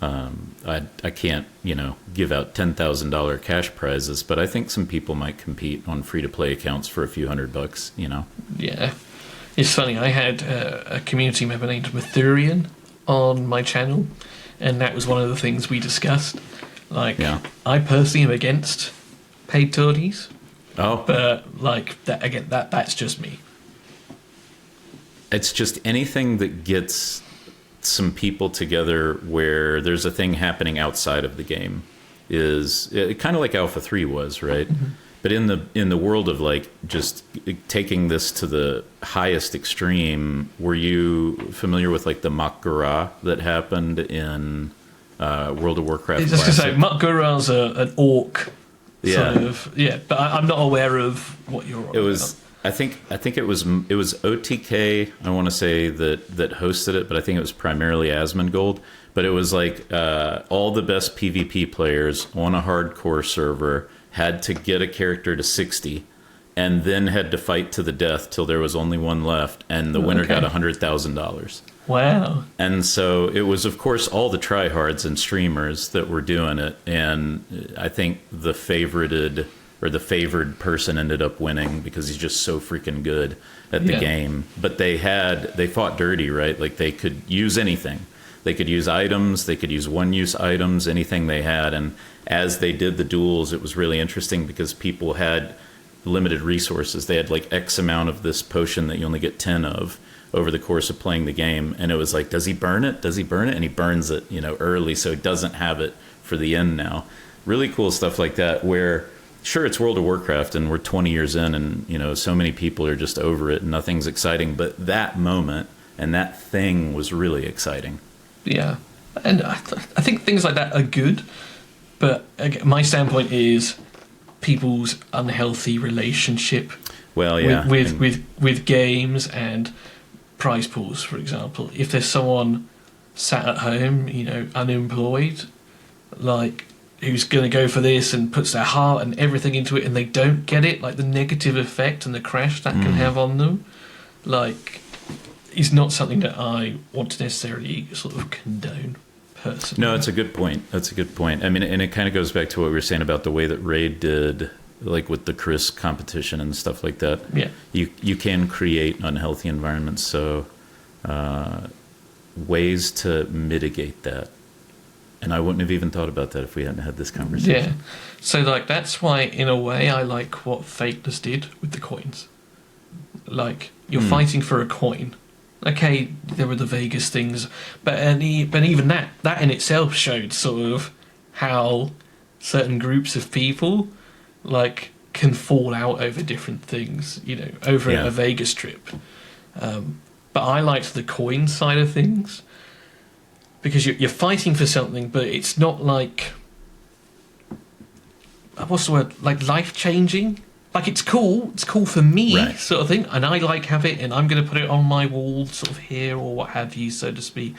I can't, give out $10,000 cash prizes, but I think some people might compete on free-to-play accounts for a few $100, Yeah. It's funny, I had a community member named Mathurian on my channel, and that was one of the things we discussed. Like, yeah. I personally am against paid tourneys. Oh. But, like, that again, that's just me. It's just anything that gets some people together where there's a thing happening outside of the game is kind of like Alpha 3 was, right? Mm-hmm. But in the world of like just taking this to the highest extreme, were you familiar with like the Mak'gora that happened in World of Warcraft? Just to say, Mak'gora's an orc, sort of. Yeah, but I'm not aware of what you're on. It was. I think it was OTK. I want to say that hosted it, but I think it was primarily Asmongold. But it was like all the best PvP players on a hardcore server had to get a character to 60, and then had to fight to the death till there was only one left, and the winner got $100,000. Wow! And so it was, of course, all the tryhards and streamers that were doing it, and I think the favorited or the favored person ended up winning because he's just so freaking good at the game. But they fought dirty, right? Like they could use anything. They could use items, they could use one-use items, anything they had. And as they did the duels, it was really interesting because people had limited resources. They had like X amount of this potion that you only get 10 of over the course of playing the game. And it was like, does he burn it? Does he burn it? And he burns it, early, so he doesn't have it for the end now. Really cool stuff like that where, sure, it's World of Warcraft and we're 20 years in and, so many people are just over it and nothing's exciting. But that moment and that thing was really exciting. Yeah. And I think things like that are good. But again, my standpoint is people's unhealthy relationship with games and prize pools, for example. If there's someone sat at home, unemployed, like, who's going to go for this and puts their heart and everything into it and they don't get it, like the negative effect and the crash that can have on them, like, is not something that I want to necessarily sort of condone personally. No, it's a good point. That's a good point. I mean, and it kind of goes back to what we were saying about the way that Raid did, like with the Chris competition and stuff like that. Yeah. You can create unhealthy environments, so ways to mitigate that. And I wouldn't have even thought about that if we hadn't had this conversation. Yeah. So, like, that's why, in a way, I like what Fateless did with the coins. Like, you're fighting for a coin. Okay, there were the Vegas things, but even that in itself showed sort of how certain groups of people, like, can fall out over different things, over a Vegas trip. But I liked the coin side of things. Because you're fighting for something, but it's not like, what's the word? Like life-changing. Like it's cool for me, sort of thing, and I like have it, and I'm going to put it on my wall, sort of here or what have you, so to speak.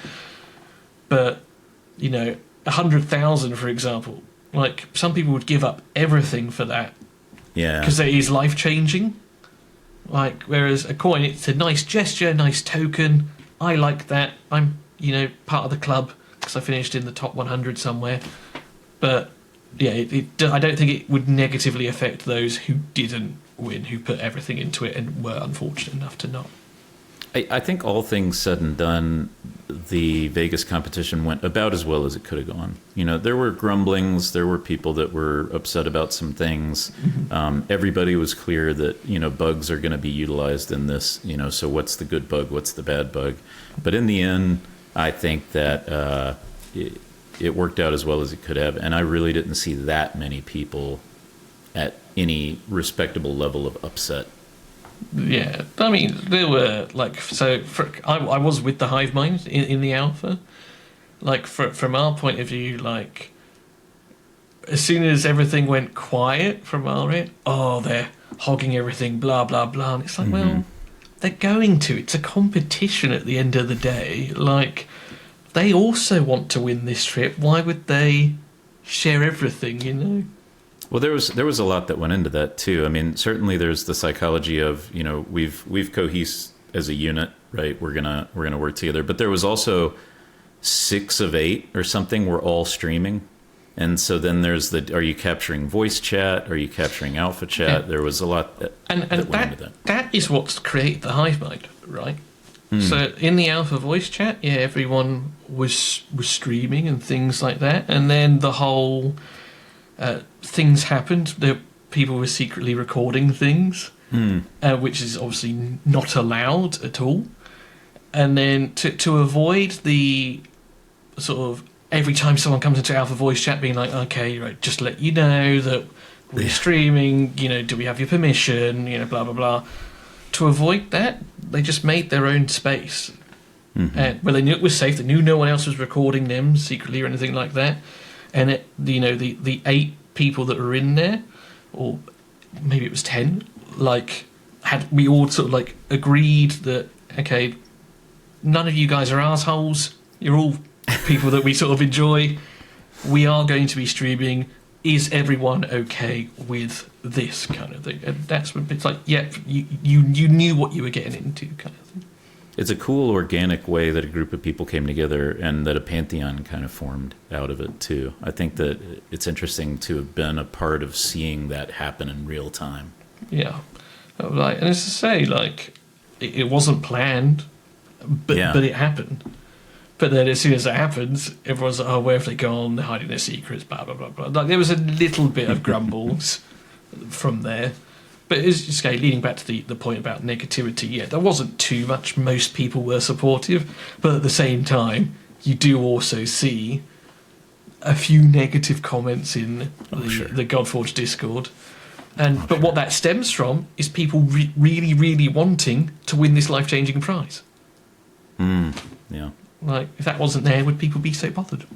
But 100,000, for example, like some people would give up everything for that. Yeah. Because it is life-changing. Like whereas a coin, it's a nice gesture, nice token. I like that. I'm part of the club because I finished in the top 100 somewhere. But, yeah, I don't think it would negatively affect those who didn't win, who put everything into it and were unfortunate enough to not. I think all things said and done, the Vegas competition went about as well as it could have gone. There were grumblings. There were people that were upset about some things. Everybody was clear that, bugs are going to be utilized in this, so what's the good bug? What's the bad bug? But in the end, I think that it worked out as well as it could have, and I really didn't see that many people at any respectable level of upset. Yeah, I mean, there were, like, I was with the hive mind in the alpha. Like, from our point of view, like, as soon as everything went quiet from our end, oh, they're hogging everything, blah, blah, blah. And it's like, well, they're going to. It's a competition at the end of the day. Like, they also want to win this trip. Why would they share everything, you know? Well, there was a lot that went into that too. I mean, certainly there's the psychology of, you know, we've cohesed as a unit, right? We're gonna work together. But there was also 6 of 8 or something were all streaming, and so then there's are you capturing voice chat? Are you capturing alpha chat? Yeah. There was a lot that went into that. That is what's created the hive mind, right? So in the alpha voice chat, yeah, everyone was streaming and things like that, and then the whole things happened. People were secretly recording things, which is obviously not allowed at all. And then to avoid the sort of every time someone comes into alpha voice chat being like, okay, right, just let you know that we're streaming, you know, do we have your permission, you know, blah blah blah. To avoid that, they just made their own space, where they knew it was safe. They knew no one else was recording them secretly or anything like that. And it, you know, the 8 people that were in there, or maybe it was 10, like, we all sort of like agreed that, okay, none of you guys are assholes. You're all people that we sort of enjoy. We are going to be streaming. Is everyone okay with this kind of thing? And that's when it's like, yep, you knew what you were getting into, kind of thing. It's a cool organic way that a group of people came together and that a pantheon kind of formed out of it too. I think that it's interesting to have been a part of seeing that happen in real time. Yeah, like, and as I say, like, it wasn't planned, but it happened. But then as soon as it happens, everyone's like, oh, where have they gone? They're hiding their secrets, blah, blah, blah, blah. Like, there was a little bit of grumbles from there. But it's just leading back to the point about negativity, yeah, there wasn't too much. Most people were supportive. But at the same time, you do also see a few negative comments in the Godforge Discord. But what that stems from is people really, really wanting to win this life-changing prize. Yeah. Like, if that wasn't there, would people be so bothered?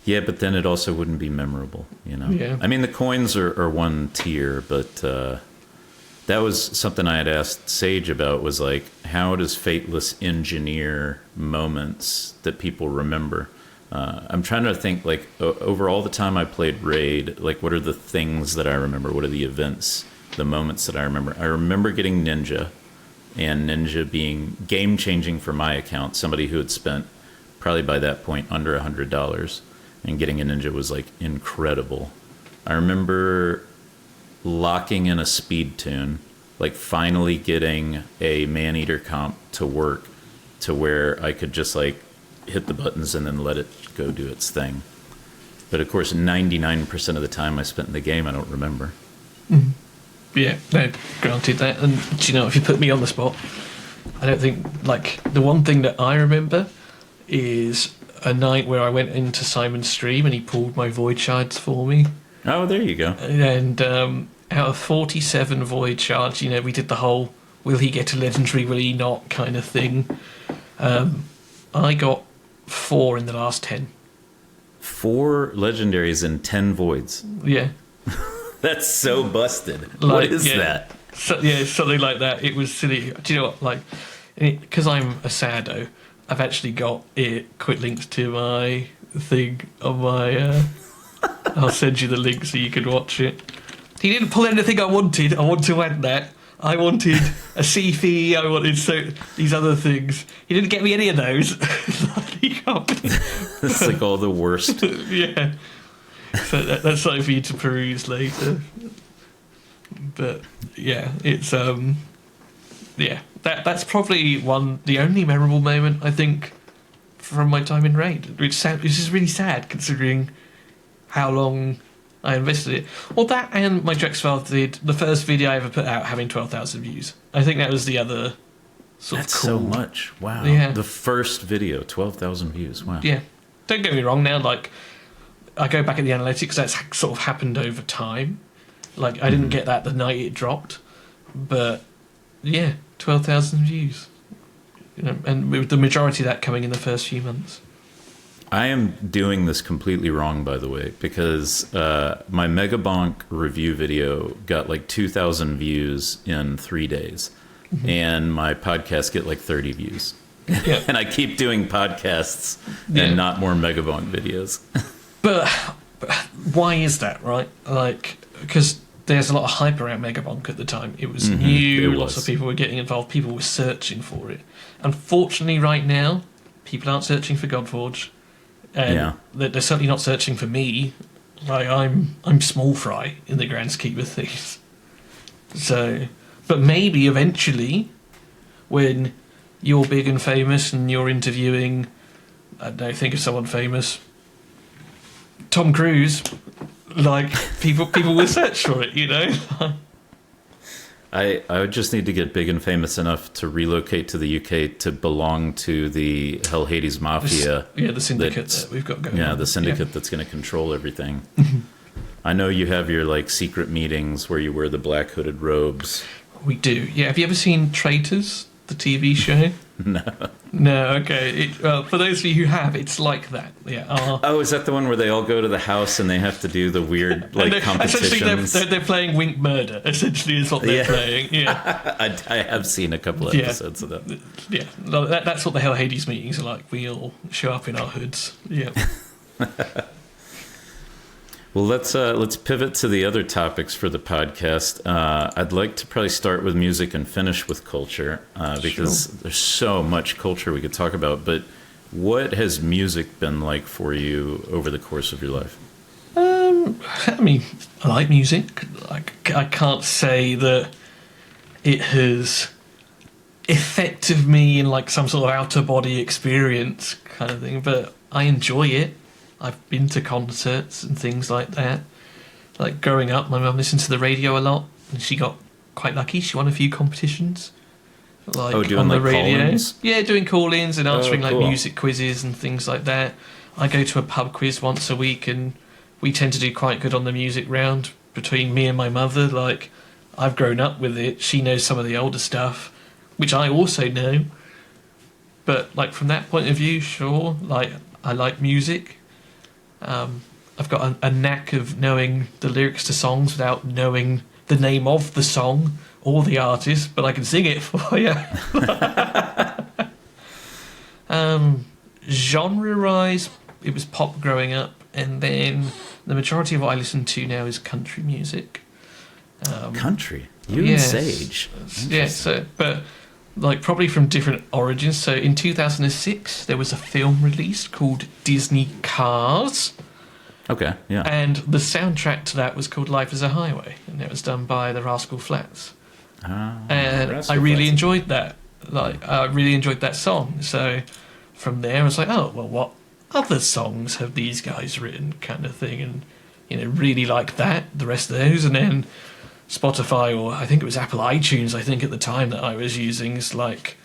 Yeah, but then it also wouldn't be memorable, you know? Yeah. I mean, the coins are one tier, but that was something I had asked Sage about, was like, how does Fateless engineer moments that people remember? I'm trying to think, like, over all the time I played Raid, like, what are the things that I remember? What are the events, the moments that I remember? I remember getting Ninja, and Ninja being game-changing for my account, somebody who had spent, probably by that point, under $100, and getting a Ninja was, like, incredible. I remember locking in a speed tune, like, finally getting a Maneater comp to work to where I could just, like, hit the buttons and then let it go do its thing. But, of course, 99% of the time I spent in the game, I don't remember. Mm-hmm. Yeah, no, granted that. And, do you know, if you put me on the spot, I don't think, like, the one thing that I remember is a night where I went into Simon's stream and he pulled my void shards for me. Oh, there you go. And out of 47 void shards, you know, we did the whole, will he get a legendary, will he not kind of thing. I got 4 in the last 10. 4 legendaries and 10 voids. Yeah. That's so busted. Like, what is that? So, yeah, something like that. It was silly. Do you know what? Like, because I'm a saddo, I've actually got quick links to my thing on my. I'll send you the link so you can watch it. He didn't pull anything I wanted. I want to add that. I wanted a CFE. I wanted these other things. He didn't get me any of those. It's like all the worst. Yeah. So that's something for you to peruse later. But yeah, it's yeah. That's probably the only memorable moment I think from my time in Raid, which is really sad considering how long I invested it. Well, that and my Drexfile did the first video I ever put out having 12,000 views. I think that was the other sort That's of cool. so much. Wow. Yeah. The first video, 12,000 views. Wow. Yeah. Don't get me wrong now, like, I go back at the analytics, that's sort of happened over time. Like, I didn't get that the night it dropped, but yeah, 12,000 views. You know, and with the majority of that coming in the first few months. I am doing this completely wrong, by the way, because my Megabonk review video got like 2,000 views in 3 days, and my podcast get like 30 views. Yeah. And I keep doing podcasts and not more Megabonk videos. But why is that, right? Like, because there's a lot of hype around Megabonk at the time. It was new, lots of people were getting involved, people were searching for it. Unfortunately, right now, people aren't searching for Godforge. And they're certainly not searching for me. Like, I'm small fry in the grand scheme of things. So, but maybe eventually, when you're big and famous and you're interviewing, I don't know, think of someone famous, Tom Cruise, like, people will search for it, you know? I would just need to get big and famous enough to relocate to the UK to belong to the HellHades Mafia. The syndicate that we've got going on. Yeah, the syndicate that's going to control everything. I know you have your, like, secret meetings where you wear the black hooded robes. We do. Yeah, have you ever seen Traitors, the TV show? No. No, okay. For those of you who have, it's like that. Yeah. Oh, is that the one where they all go to the house and they have to do the weird, like, competitions? They're playing Wink Murder, essentially, is what they're playing. Yeah. I have seen a couple of episodes of that. Yeah, that's what the HellHades meetings are like. We all show up in our hoods. Yeah. Well, let's pivot to the other topics for the podcast. I'd like to probably start with music and finish with culture, because there's so much culture we could talk about. But what has music been like for you over the course of your life? I mean, I like music. Like, I can't say that it has affected me in like some sort of outer body experience kind of thing, but I enjoy it. I've been to concerts and things like that. Like, growing up, my mum listened to the radio a lot, and she got quite lucky. She won a few competitions, like, doing on the like radio. call-ins? Yeah, doing call-ins and answering cool. like music quizzes and things like that. I go to a pub quiz once a week, and we tend to do quite good on the music round between me and my mother. Like, I've grown up with it. She knows some of the older stuff, which I also know. But like, from that point of view, sure, like, I like music. I've got a knack of knowing the lyrics to songs without knowing the name of the song or the artist, but I can sing it for you. Genre-wise, it was pop growing up, and then the majority of what I listen to now is country music. Country? You and Sage? Yeah, so, but like, probably from different origins. So in 2006, there was a film released called Disney Cars. Okay, yeah. And the soundtrack to that was called Life is a Highway, and it was done by the Rascal Flatts. And I really enjoyed that. Like, I really enjoyed that song. So from there, I was like, oh, well, what other songs have these guys written, kind of thing, and, you know, really like that, the rest of those. And then Spotify, or I think it was Apple iTunes, I think at the time that I was using, is like,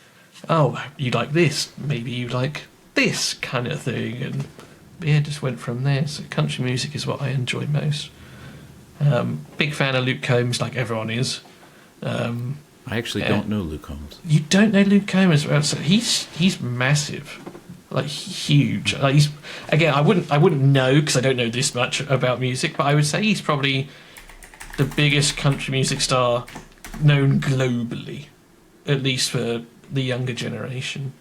oh, you like this, maybe you like this kind of thing, and yeah, just went from there. So country music is what I enjoy most. Big fan of Luke Combs, like everyone is. I actually don't know Luke Combs. You don't know Luke Combs? Well, so he's massive, like huge. Like, he's, again, I wouldn't know because I don't know this much about music, but I would say he's probably the biggest country music star known globally, at least for the younger generation.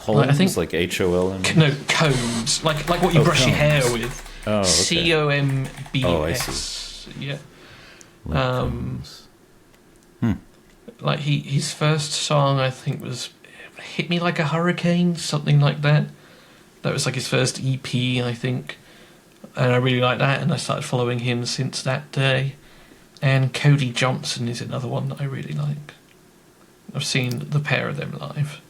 Holmes, I think, like H-O-L-M? No, combs, like what you brush your hair with. Oh, okay. C-O-M-B-S. Oh, I see. Yeah. Combs. Like, his first song, I think, was "Hit Me Like a Hurricane," something like that. That was like his first EP, I think, and I really like that. And I started following him since that day. And Cody Johnson is another one that I really like. I've seen the pair of them live.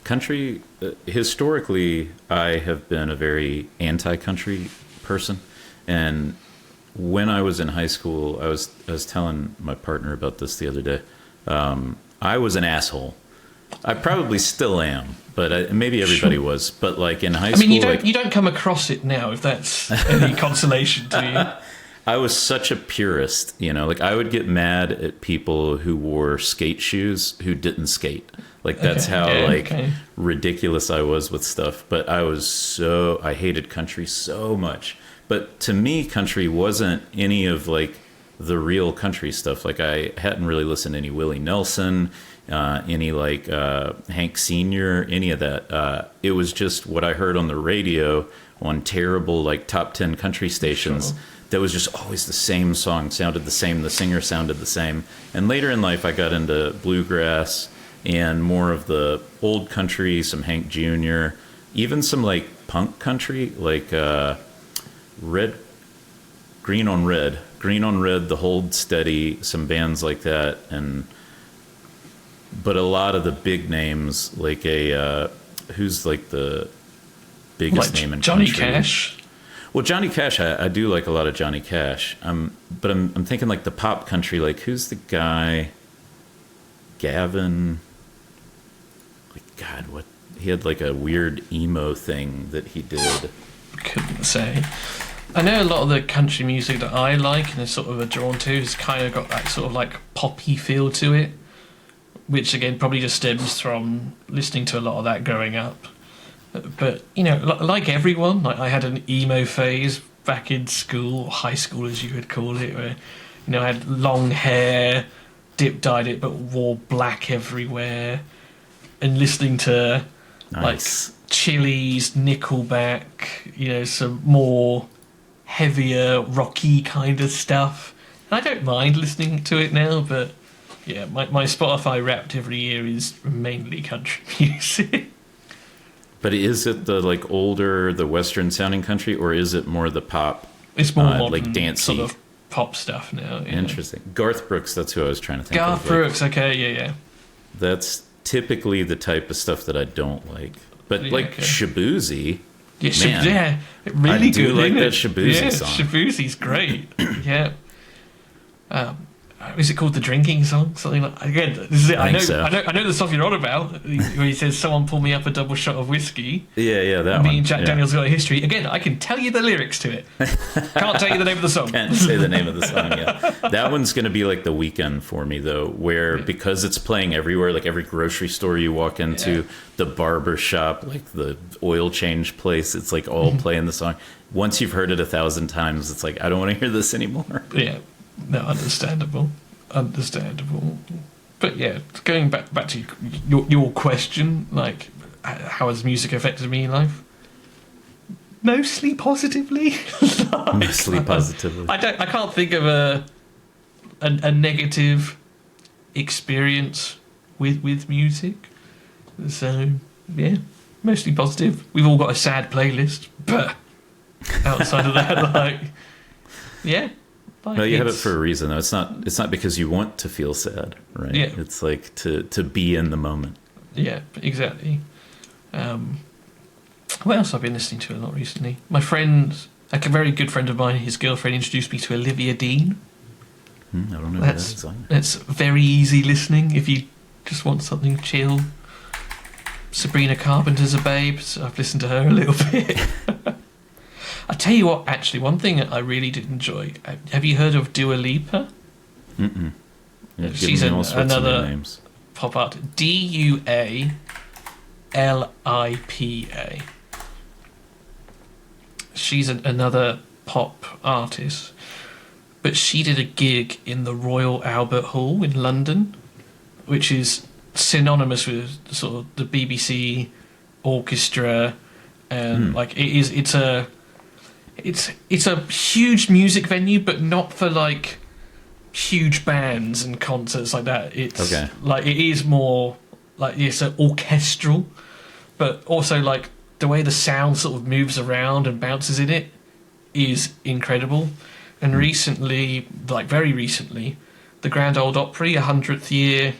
Country, historically, I have been a very anti-country person, and when I was in high school, I was telling my partner about this the other day. I was an asshole. I probably still am, but maybe everybody was. But like in high school, you don't come across it now, if that's any consolation to you. I was such a purist, like I would get mad at people who wore skate shoes who didn't skate. Like that's how ridiculous I was with stuff. But I hated country so much. But to me, country wasn't any of like the real country stuff. Like I hadn't really listened to any Willie Nelson, any like Hank Sr., any of that. It was just what I heard on the radio on terrible like top 10 country stations. Sure. That was just always the same song, sounded the same, the singer sounded the same. And later in life, I got into bluegrass and more of the old country, some Hank Jr., even some like punk country, like Green on Red, The Hold Steady, some bands like that. But a lot of the big names, like who's like the biggest name in Johnny country? Cash. Well, Johnny Cash, I do like a lot of Johnny Cash. But I'm thinking like the pop country, like who's the guy? Gavin. Like God, what he had like a weird emo thing that he did. Couldn't say. I know a lot of the country music that I like and is sort of drawn to has kind of got that sort of like poppy feel to it, which again probably just stems from listening to a lot of that growing up. But, like everyone, like I had an emo phase back in school, or high school as you would call it, where, I had long hair, dyed it, but wore black everywhere, and listening to, nice. like, Chili's, Nickelback, some more heavier, rocky kind of stuff. And I don't mind listening to it now, but, yeah, my Spotify Wrapped every year is mainly country music. But is it the like older, the Western sounding country, or is it more the pop? It's more modern, like dancey sort of pop stuff now. Yeah. Interesting. Garth Brooks, that's who I was trying to think of. Garth Brooks, okay, yeah. That's typically the type of stuff that I don't like. But Shaboozey, yeah, really good. I do like that Shaboozey song. Shaboozey's great. Yeah. Is it called the drinking song? Something like again. This is it. I know the song you're on about. Where he says, "Someone pour me up a double shot of whiskey." Yeah, that one. Me and Jack Daniels got a history. Again, I can tell you the lyrics to it. Can't tell you the name of the song. Can't say the name of the song yet. That one's going to be like the weekend for me though, where because it's playing everywhere, like every grocery store you walk into, the barber shop, like the oil change place, it's like all playing the song. Once you've heard it 1,000 times, it's like I don't want to hear this anymore. Yeah. No, understandable. But yeah, going back to your question, like how has music affected me in life? Mostly positively. Mostly positively. I can't think of a negative experience with music. So yeah, mostly positive. We've all got a sad playlist, but outside of that, like yeah. No, you have it for a reason, though. It's not because you want to feel sad, right? Yeah. It's like to be in the moment. Yeah, exactly. What else have I been listening to a lot recently? My friend, like a very good friend of mine, his girlfriend introduced me to Olivia Dean. I don't know what that is. That's very easy listening if you just want something chill. Sabrina Carpenter's a babe, so I've listened to her a little bit. I'll tell you what, actually, one thing that I really did enjoy. Have you heard of Dua Lipa? Mm-mm. She's another names. Pop art. Dualipa. She's another pop artist. But she did a gig in the Royal Albert Hall in London, which is synonymous with sort of the BBC orchestra. And like it's a huge music venue, but not for like huge bands and concerts like that. It's like it is more like it's orchestral, but also like the way the sound sort of moves around and bounces in it is incredible. And recently, like very recently, the Grand Ole Opry 100th year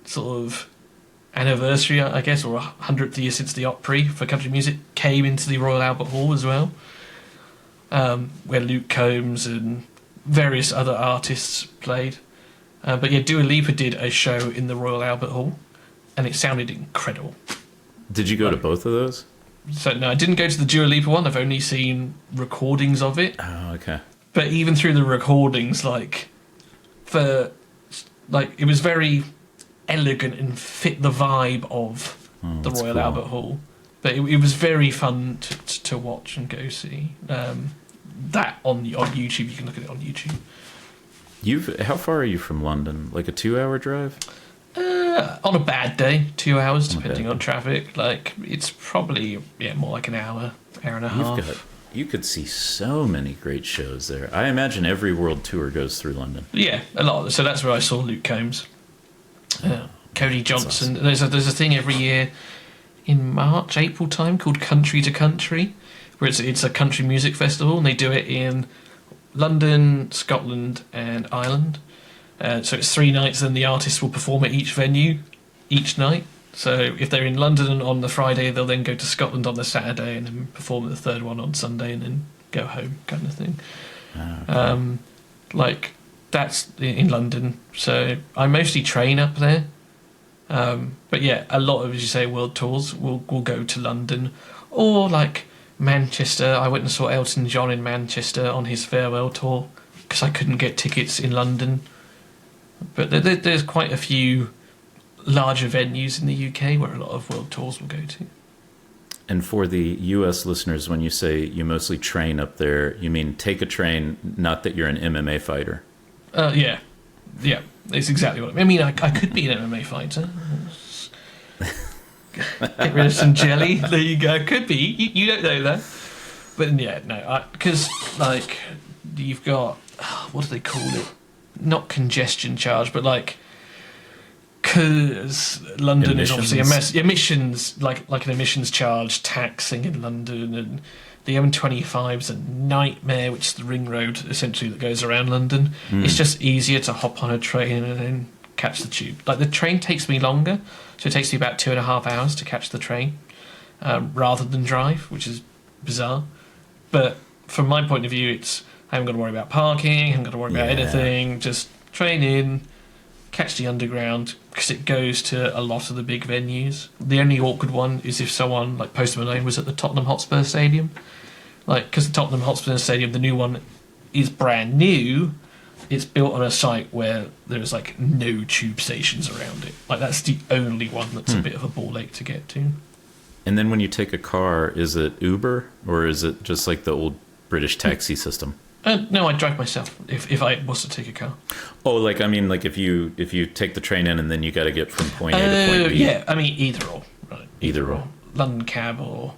sort of anniversary, I guess, or 100th year since the Opry for country music came into the Royal Albert Hall as well. Where Luke Combs and various other artists played. But yeah, Dua Lipa did a show in the Royal Albert Hall, and it sounded incredible. Did you go to both of those? So no, I didn't go to the Dua Lipa one. I've only seen recordings of it. Oh, okay. But even through the recordings, it was very elegant and fit the vibe of the Royal cool. Albert Hall. But it was very fun to watch and go see. That on YouTube, you can look at it on YouTube. How far are you from London? Like a 2-hour drive? On a bad day, 2 hours, depending on traffic. It's probably more like an hour and a half. You could see so many great shows there. I imagine every world tour goes through London. Yeah, a lot. So that's where I saw Luke Combs, Cody Johnson. Awesome. There's a thing every year in March, April time called Country to Country, where it's a country music festival, and they do it in London, Scotland, and Ireland. So it's 3 nights, and the artists will perform at each venue each night. So if they're in London on the Friday, they'll then go to Scotland on the Saturday and then perform at the third one on Sunday and then go home, kind of thing. Okay. That's in London. So I mostly train up there. But yeah, a lot of, as you say, world tours will go to London or Manchester. I went and saw Elton John in Manchester on his farewell tour because I couldn't get tickets in London. But there's quite a few larger venues in the UK where a lot of world tours will go to. And for the US listeners, when you say you mostly train up there, you mean take a train, not that you're an MMA fighter. Yeah, it's exactly what I mean. I could be an MMA fighter. Get rid of some jelly. There you go. Could be. You don't know that. But yeah, no. Because you've got, what do they call it? Not congestion charge, but because London emissions. is obviously a mess. Emissions, like an emissions charge, taxing in London, and the M25's a nightmare, which is the ring road essentially that goes around London. It's just easier to hop on a train and then catch the tube. The train takes me longer, so it takes me about 2.5 hours to catch the train, rather than drive, which is bizarre. But from my point of view, I haven't got to worry about parking, I haven't got to worry about anything, just train in, catch the underground, because it goes to a lot of the big venues. The only awkward one is if someone, like Post Malone, was at the Tottenham Hotspur Stadium. Because the Tottenham Hotspur Stadium, the new one, is brand new. It's built on a site where there's no tube stations around it. That's the only one that's a bit of a ball ache to get to. And then when you take a car, is it Uber or is it just like the old British taxi system? No, I drive myself if I was to take a car. Oh, if you take the train in and then you got to get from point A to point B. Yeah, I mean either or. Right? Either or. London cab, or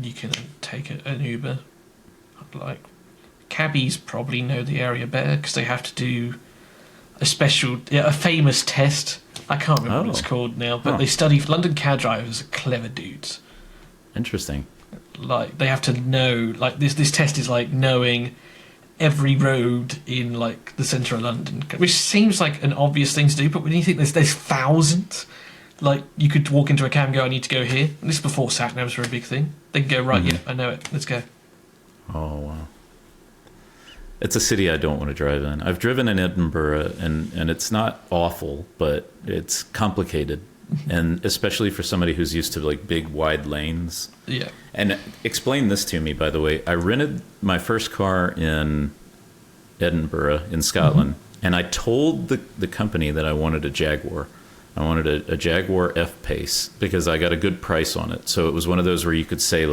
you can take an Uber. Cabbies probably know the area better because they have to do a famous test. I can't remember what it's called now, but they study. London cab drivers are clever dudes. Interesting. They have to know. This test is knowing every road in the centre of London, which seems like an obvious thing to do, but when you think there's thousands, you could walk into a cab and go, I need to go here. And this is before sat-navs were a big thing. They can go, right, yeah, I know it, let's go. Oh, wow. It's a city I don't want to drive in. I've driven in Edinburgh, and it's not awful, but it's complicated. And especially for somebody who's used to big wide lanes. Yeah. And explain this to me, by the way. I rented my first car in Edinburgh in Scotland, and I told the company that I wanted a Jaguar. I wanted a Jaguar F-Pace because I got a good price on it. So it was one of those where you could say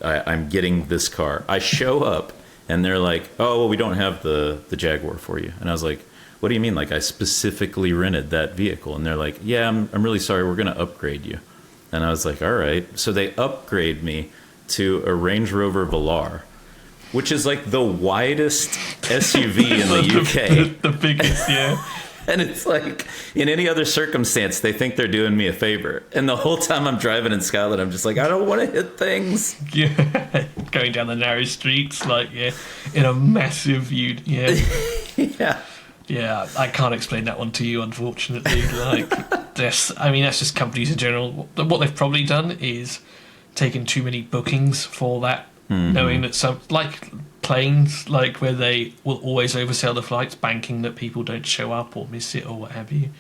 I'm getting this car. I show up and they're like, oh, well, we don't have the Jaguar for you. And I was like, what do you mean? I specifically rented that vehicle. And they're like, yeah, I'm really sorry. We're going to upgrade you. And I was like, all right. So they upgrade me to a Range Rover Velar, which is the widest SUV in the UK. The biggest, yeah. And it's in any other circumstance, they think they're doing me a favor. And the whole time I'm driving in Scotland, I'm just I don't want to hit things. Yeah, going down the narrow streets, in a massive view. Yeah. Yeah. Yeah, I can't explain that one to you, unfortunately. That's just companies in general. What they've probably done is taken too many bookings for that, knowing that planes, like where they will always oversell the flights, banking that people don't show up or miss it or what have you.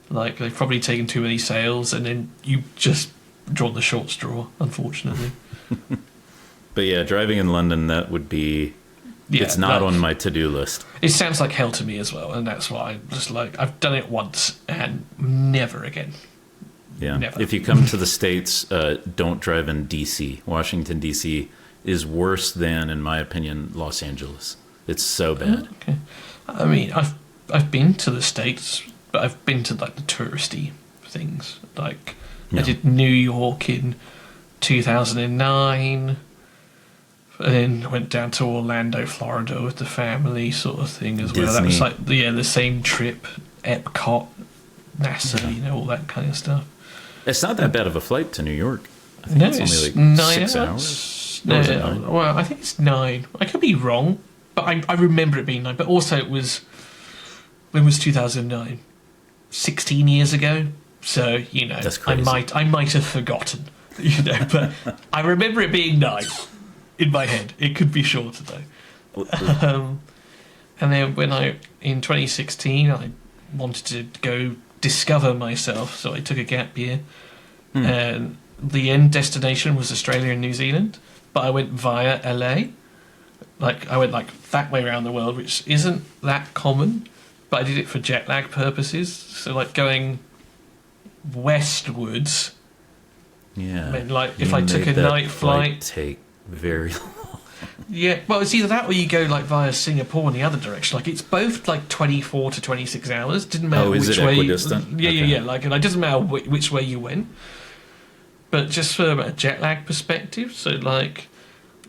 Like they've probably taken too many sales, and then you just drawn the short straw, unfortunately. But yeah, driving in London, that would be... Yeah, it's not on my to-do list. It sounds like hell to me as well, and that's why I'm just like, I've done it once and never again. Yeah. Never. If you come to the States, don't drive in D.C. Washington, D.C. is worse than, in my opinion, Los Angeles. It's so bad. Okay. I mean, I've been to the States, but I've been to like the touristy things. Like I did New York in 2009. And then went down to Orlando, Florida with the family sort of thing as well. That was like the same trip, Epcot, NASA, all that kind of stuff. It's not that bad of a flight to New York. I think no, it's only like 9 6 hours. No, well, I think it's 9. I could be wrong, but I remember it being 9. But also it was, when was 2009? 16 years ago. So, that's crazy. I might have forgotten, but I remember it being 9. In my head, it could be shorter though. And then in 2016, I wanted to go discover myself, so I took a gap year. And the end destination was Australia and New Zealand, but I went via LA. Like I went that way around the world, which isn't that common, but I did it for jet lag purposes. So like going westwards. Yeah. I mean, like if I took a night flight, take very long. Yeah, well, it's either that or you go like via Singapore in the other direction. Like it's both like 24 to 26 hours. Didn't matter which way. Equidistant? Yeah. Like, and it doesn't matter which way you went. But just from a jet lag perspective, so like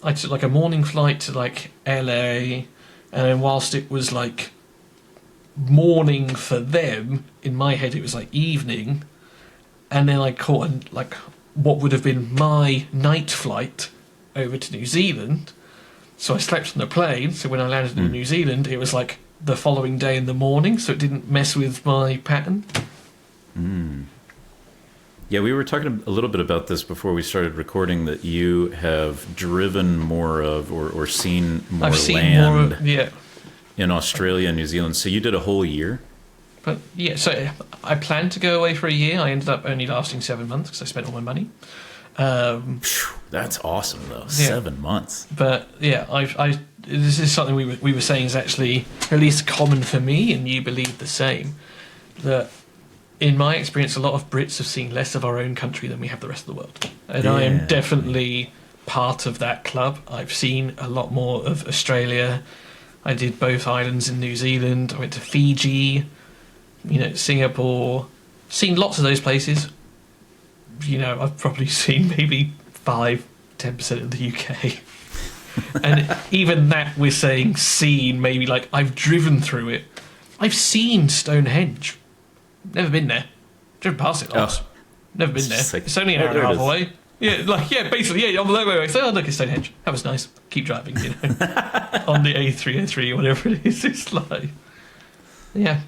I took like a morning flight to like LA, and then whilst it was like morning for them, in my head it was like evening, and then I caught like what would have been my night flight over to New Zealand. So I slept on the plane, so when I landed in New Zealand it was like the following day in the morning, so it didn't mess with my pattern. Yeah, we were talking a little bit about this before we started recording, that you have driven more of or seen more land in Australia and New Zealand. So you did a whole year? But yeah, so I planned to go away for a year. I ended up only lasting 7 months because I spent all my money. That's awesome though. 7 months. But yeah, I this is something we were saying is actually at least common for me, and you believe the same. That in my experience, a lot of Brits have seen less of our own country than we have the rest of the world, and I am definitely part of that club. I've seen a lot more of Australia. I did both islands in New Zealand. I went to Fiji, Singapore. Seen lots of those places. I've probably seen maybe 5-10% of the UK. And even that we're saying seen, maybe like I've driven through it. I've seen Stonehenge. Never been there. Driven past it once. Never been there. Like, it's only an hour and a half away. Yeah, basically, on the low way. So, look, it's Stonehenge. That was nice. Keep driving, on the A303 or whatever it is. It's like, yeah.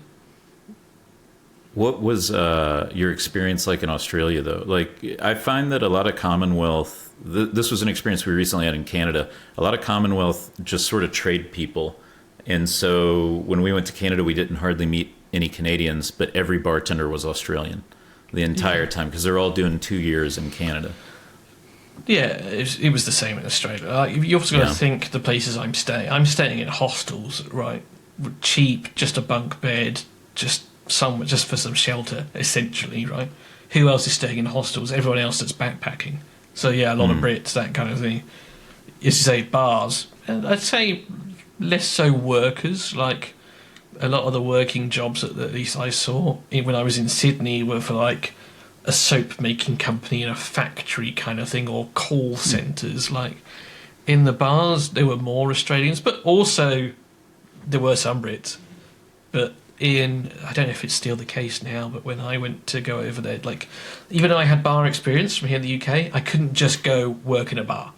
What was your experience like in Australia, though? Like, I find that a lot of Commonwealth, this was an experience we recently had in Canada, a lot of Commonwealth just sort of trade people. And so when we went to Canada, we didn't hardly meet any Canadians, but every bartender was Australian the entire time, because they're all doing 2 years in Canada. Yeah, it was the same in Australia. You also got to think the places I'm staying in hostels, right? Cheap, just a bunk bed, just for some shelter, essentially, right? Who else is staying in hostels? Everyone else that's backpacking. So yeah, a lot of Brits, that kind of thing. As you say, bars. And I'd say less so workers. Like a lot of the working jobs that at least I saw when I was in Sydney were for like a soap making company in a factory kind of thing, or call centres. Like in the bars, there were more Australians, but also there were some Brits. But I don't know if it's still the case now, but when I went to go over there, like, even though I had bar experience from here in the UK, I couldn't just go work in a bar.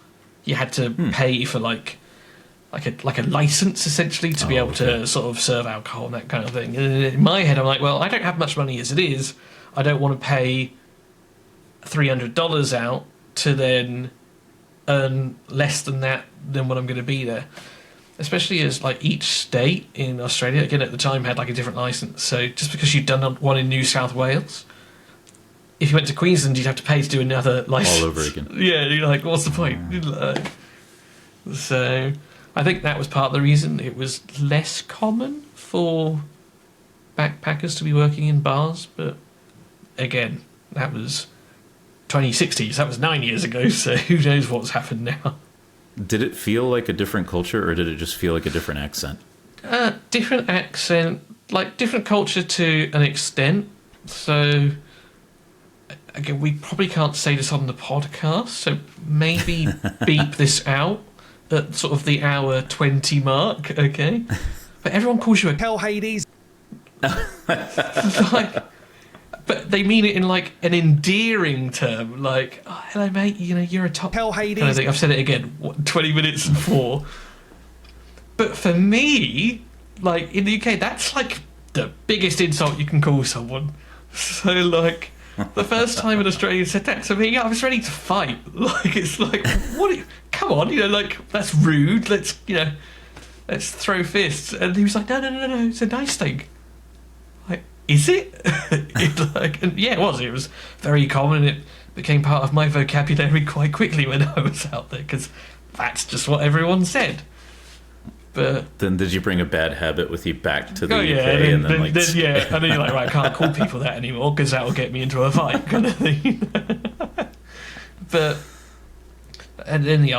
You had to pay for like a license, essentially, to be able to sort of serve alcohol and that kind of thing. And in my head, I'm like, well, I don't have much money as it is. I don't want to pay $300 out to then earn less than that than what I'm going to be there. Especially as like each state in Australia, again at the time, had like a different license. So just because you'd done one in New South Wales, if you went to Queensland, you'd have to pay to do another license. All over again. Yeah, you're like, what's the point? So I think that was part of the reason it was less common for backpackers to be working in bars. But again, that was 2060s. That was 9 years ago. So who knows what's happened now. Did it feel like a different culture, or did it just feel like a different accent? Different accent, like different culture to an extent. So, again, we probably can't say this on the podcast, so maybe beep this out at sort of the hour 20 mark, okay? But everyone calls you a HellHades. like, but they mean it in like an endearing term, like, oh, hello mate, you're a top HellHades. kind of thing. I've said it again, 20 minutes and 4. But for me, like in the UK, that's like the biggest insult you can call someone. So like, the first time an Australian said that to me, I was ready to fight. Like, it's like, what? Come on, like that's rude. Let's throw fists. And he was like, no, it's a nice thing. Is it? Yeah, it was. It was very common, and it became part of my vocabulary quite quickly when I was out there, because that's just what everyone said. But then did you bring a bad habit with you back to the UK? And then like, and then you're like, right, I can't call people that anymore because that will get me into a fight, kind of thing. But and then the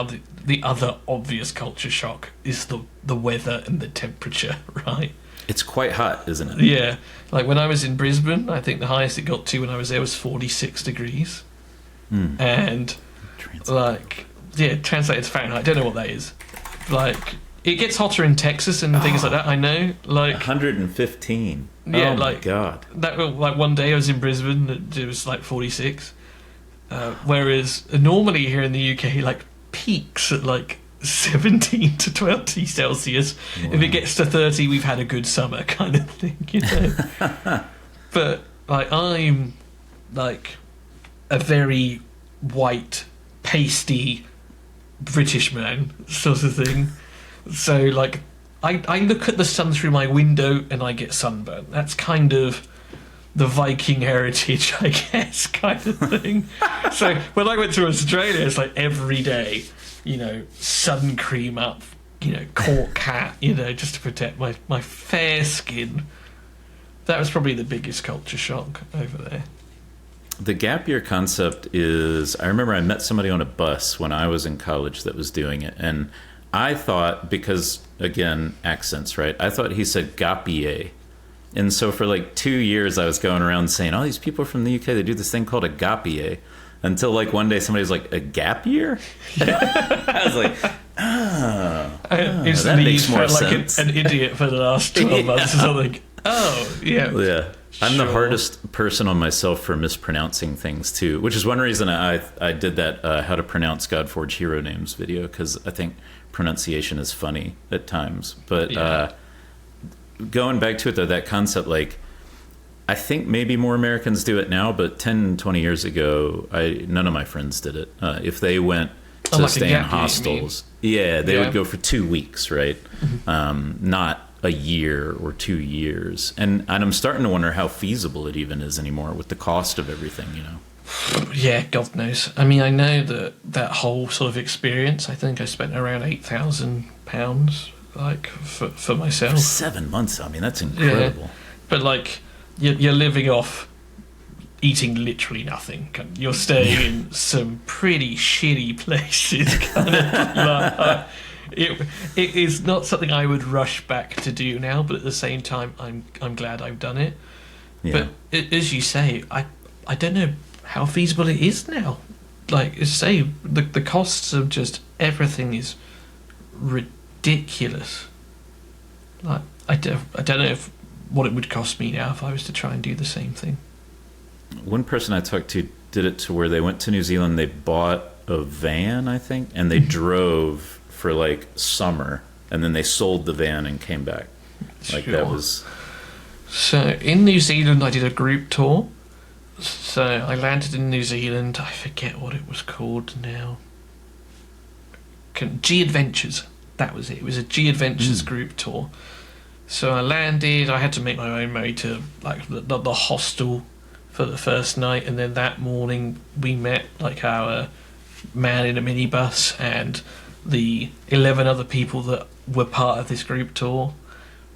other obvious culture shock is the weather and the temperature, right? It's quite hot, isn't it? Yeah. Like when I was in Brisbane, I think the highest it got to when I was there was 46 degrees. And translated to Fahrenheit. I don't know what that is. Like, it gets hotter in Texas and things like that, I know. Like 115. Yeah, oh like, my God. That, like one day I was in Brisbane, it was like 46. Whereas normally here in the UK, like peaks at like 17 to 20 Celsius. Wow. If it gets to 30, we've had a good summer, kind of thing, But like I'm like a very white, pasty British man, sort of thing. So like I look at the sun through my window and I get sunburnt. That's kind of the Viking heritage, I guess, kind of thing. So when I went to Australia, it's like every day, sun cream up, cork hat, just to protect my fair skin. That was probably the biggest culture shock over there. The gap year concept is, I remember I met somebody on a bus when I was in college that was doing it, and I thought, because, again, accents, right? I thought he said gap year. And so for like 2 years, I was going around saying, oh, these people from the UK, they do this thing called a gap year. Until like one day somebody was like, a gap year? I was like, that makes more sense. An idiot for the last 12 months or something. Oh, yeah. Yeah. I'm the hardest person on myself for mispronouncing things too, which is one reason I did that how to pronounce Godforge hero names video, because I think pronunciation is funny at times. But going back to it though, that concept, like, I think maybe more Americans do it now, but 10, 20 years ago, none of my friends did it. If they went to like stay in hostels, they would go for 2 weeks, right? Not a year or 2 years. And I'm starting to wonder how feasible it even is anymore with the cost of everything, Yeah, God knows. I mean, I know that whole sort of experience, I think I spent around £8,000, like, for myself. For 7 months, I mean, that's incredible. Yeah. But, like, you're living off eating literally nothing. You're staying in some pretty shitty places, kind of like... It is not something I would rush back to do now, but at the same time, I'm glad I've done it. Yeah. But as you say, I don't know how feasible it is now. Like, as you say, the costs of just everything is ridiculous. Like, I don't know what it would cost me now if I was to try and do the same thing. One person I talked to did it to where they went to New Zealand, they bought a van, I think, and they drove for like summer, and then they sold the van and came back. Like, sure. That was... So in New Zealand I did a group tour. So I landed in New Zealand, I forget what it was called now. G Adventures. That was it. It was a G Adventures group tour. So I landed. I had to make my own way to like the hostel for the first night, and then that morning we met like our man in a minibus and the 11 other people that were part of this group tour,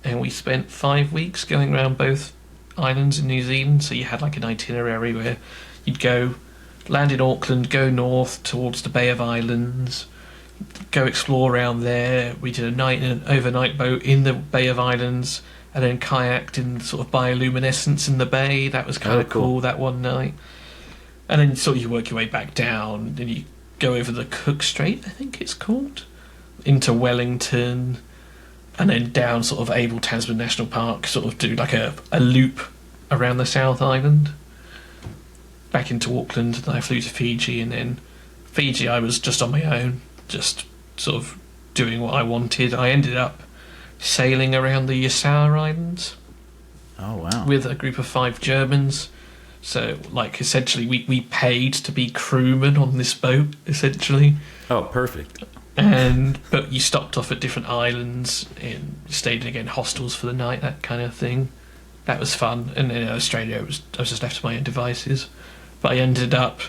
and we spent 5 weeks going around both islands in New Zealand. So you had like an itinerary where you'd go land in Auckland, go north towards the Bay of Islands, go explore around there. We did an overnight boat in the Bay of Islands, and then kayaked in sort of bioluminescence in the bay. That was kind of cool that one night. And then sort of you work your way back down, and you go over the Cook Strait, I think it's called, into Wellington, and then down sort of Abel Tasman National Park, sort of do like a loop around the South Island, back into Auckland. Then I flew to Fiji, and then Fiji I was just on my own, just sort of doing what I wanted. I ended up sailing around the Yasawa Islands. Oh, wow. With a group of 5 Germans. So, like, essentially, we paid to be crewmen on this boat, essentially. Oh, perfect. But you stopped off at different islands and stayed in, again, hostels for the night, that kind of thing. That was fun. And in Australia, I was just left to my own devices. But I ended up...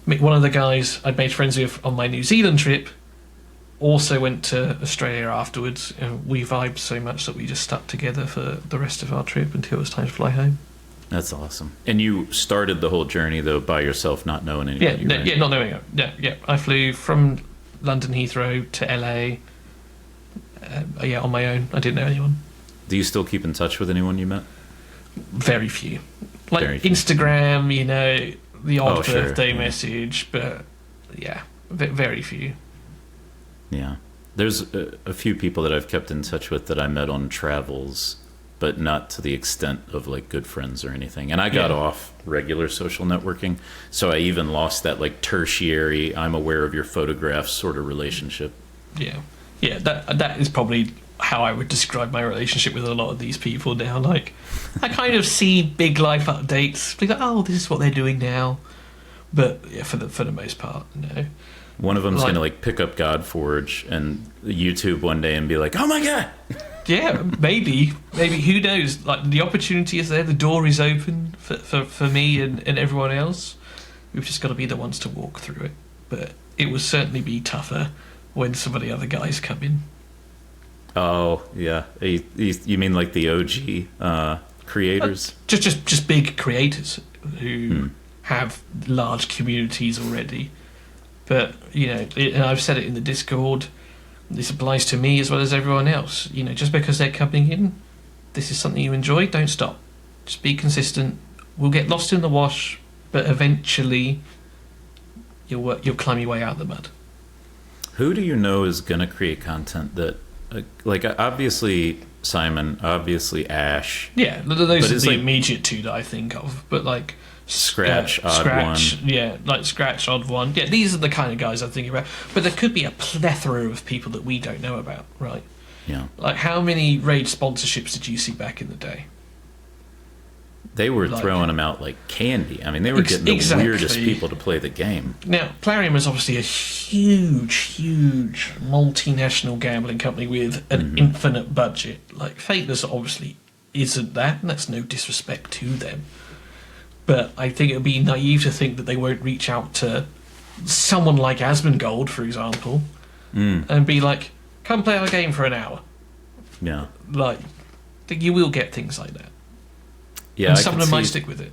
One of the guys I'd made friends with on my New Zealand trip also went to Australia afterwards. And we vibed so much that we just stuck together for the rest of our trip until it was time to fly home. That's awesome. And you started the whole journey, though, by yourself, not knowing anybody, right? Yeah, not knowing it. Yeah. I flew from London Heathrow to LA, on my own. I didn't know anyone. Do you still keep in touch with anyone you met? Very few. Like, Very few. Instagram, the odd birthday yeah. message, but, yeah, very few. Yeah. There's a few people that I've kept in touch with that I met on travels, but not to the extent of like good friends or anything. And I got off regular social networking, so I even lost that like tertiary, I'm aware of your photographs sort of relationship. Yeah. That is probably how I would describe my relationship with a lot of these people now. Like, I kind of see big life updates, be like, oh, this is what they're doing now. But yeah, for the most part, no. One of them's gonna like pick up Godforge and YouTube one day and be like, oh my god. Yeah, maybe who knows? Like, the opportunity is there, the door is open for me and everyone else. We've just got to be the ones to walk through it. But it will certainly be tougher when some of the other guys come in. Oh yeah, you mean like the OG creators? Just big creators who have large communities already. But and I've said it in the Discord. This applies to me as well as everyone else. Just because they're coming in, this is something you enjoy, don't stop. Just be consistent. We'll get lost in the wash, but eventually you'll climb your way out of the mud. Who do you know is going to create content that, like, obviously Simon, obviously Ash. Yeah, those are the immediate two that I think of. But like Scratch, Odd One. Yeah, like Scratch, Odd One. Yeah, these are the kind of guys I'm thinking about. But there could be a plethora of people that we don't know about, right? Yeah. Like, how many raid sponsorships did you see back in the day? They were throwing them out like candy. I mean, they were getting the weirdest people to play the game. Now, Plarium is obviously a huge multinational gambling company with an infinite budget. Like, Fateless obviously isn't that, and that's no disrespect to them. But I think it would be naive to think that they won't reach out to someone like Asmongold, for example, and be like, come play our game for an hour. Yeah. Like, you will get things like that. Yeah, and some of them might stick with it.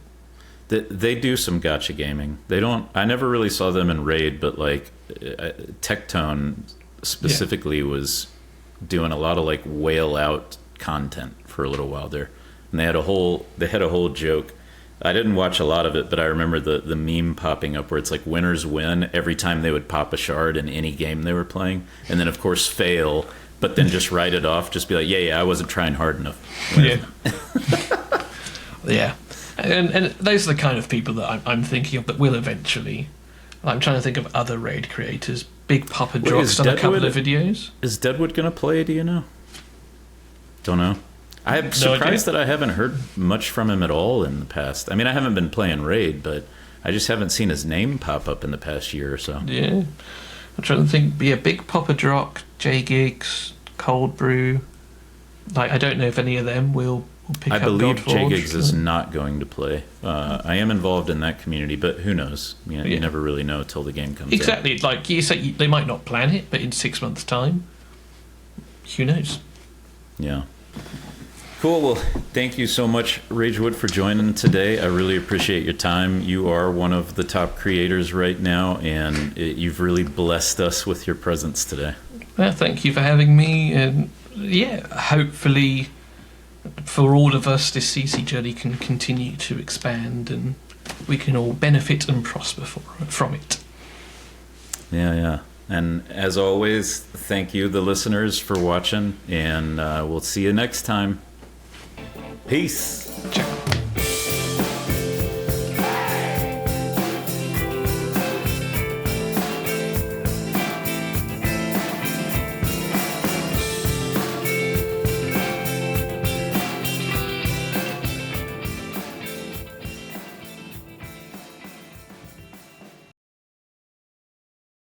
They do some gacha gaming. They don't. I never really saw them in Raid, but like Tectone specifically was doing a lot of like whale out content for a little while there, and they had a whole joke. I didn't watch a lot of it, but I remember the meme popping up where it's like winners win every time they would pop a shard in any game they were playing, and then of course fail, but then just write it off, just be like, yeah, I wasn't trying hard enough. Yeah. Yeah. And those are the kind of people that I'm thinking of that will eventually. I'm trying to think of other raid creators. Big Papa Drops done a couple of videos. Is Deadwood going to play, do you know? Don't know. I'm surprised that I haven't heard much from him at all in the past. I mean, I haven't been playing Raid, but I just haven't seen his name pop up in the past year or so. Yeah. I'm trying to think. Be a Big Papa Drock, J Gigs, Cold Brew. Like, I don't know if any of them will pick up. I believe Godforge. J-Gigs is not going to play. I am involved in that community, but who knows? You never really know till the game comes out. Exactly. Like you say, they might not plan it, but in 6 months' time, who knows? Yeah. Cool. Well, thank you so much, Ragewood, for joining today. I really appreciate your time. You are one of the top creators right now, and you've really blessed us with your presence today. Well, thank you for having me, and hopefully for all of us, this CC journey can continue to expand, and we can all benefit and prosper from it. Yeah. And as always, thank you, the listeners, for watching, and we'll see you next time. Peace. Ciao.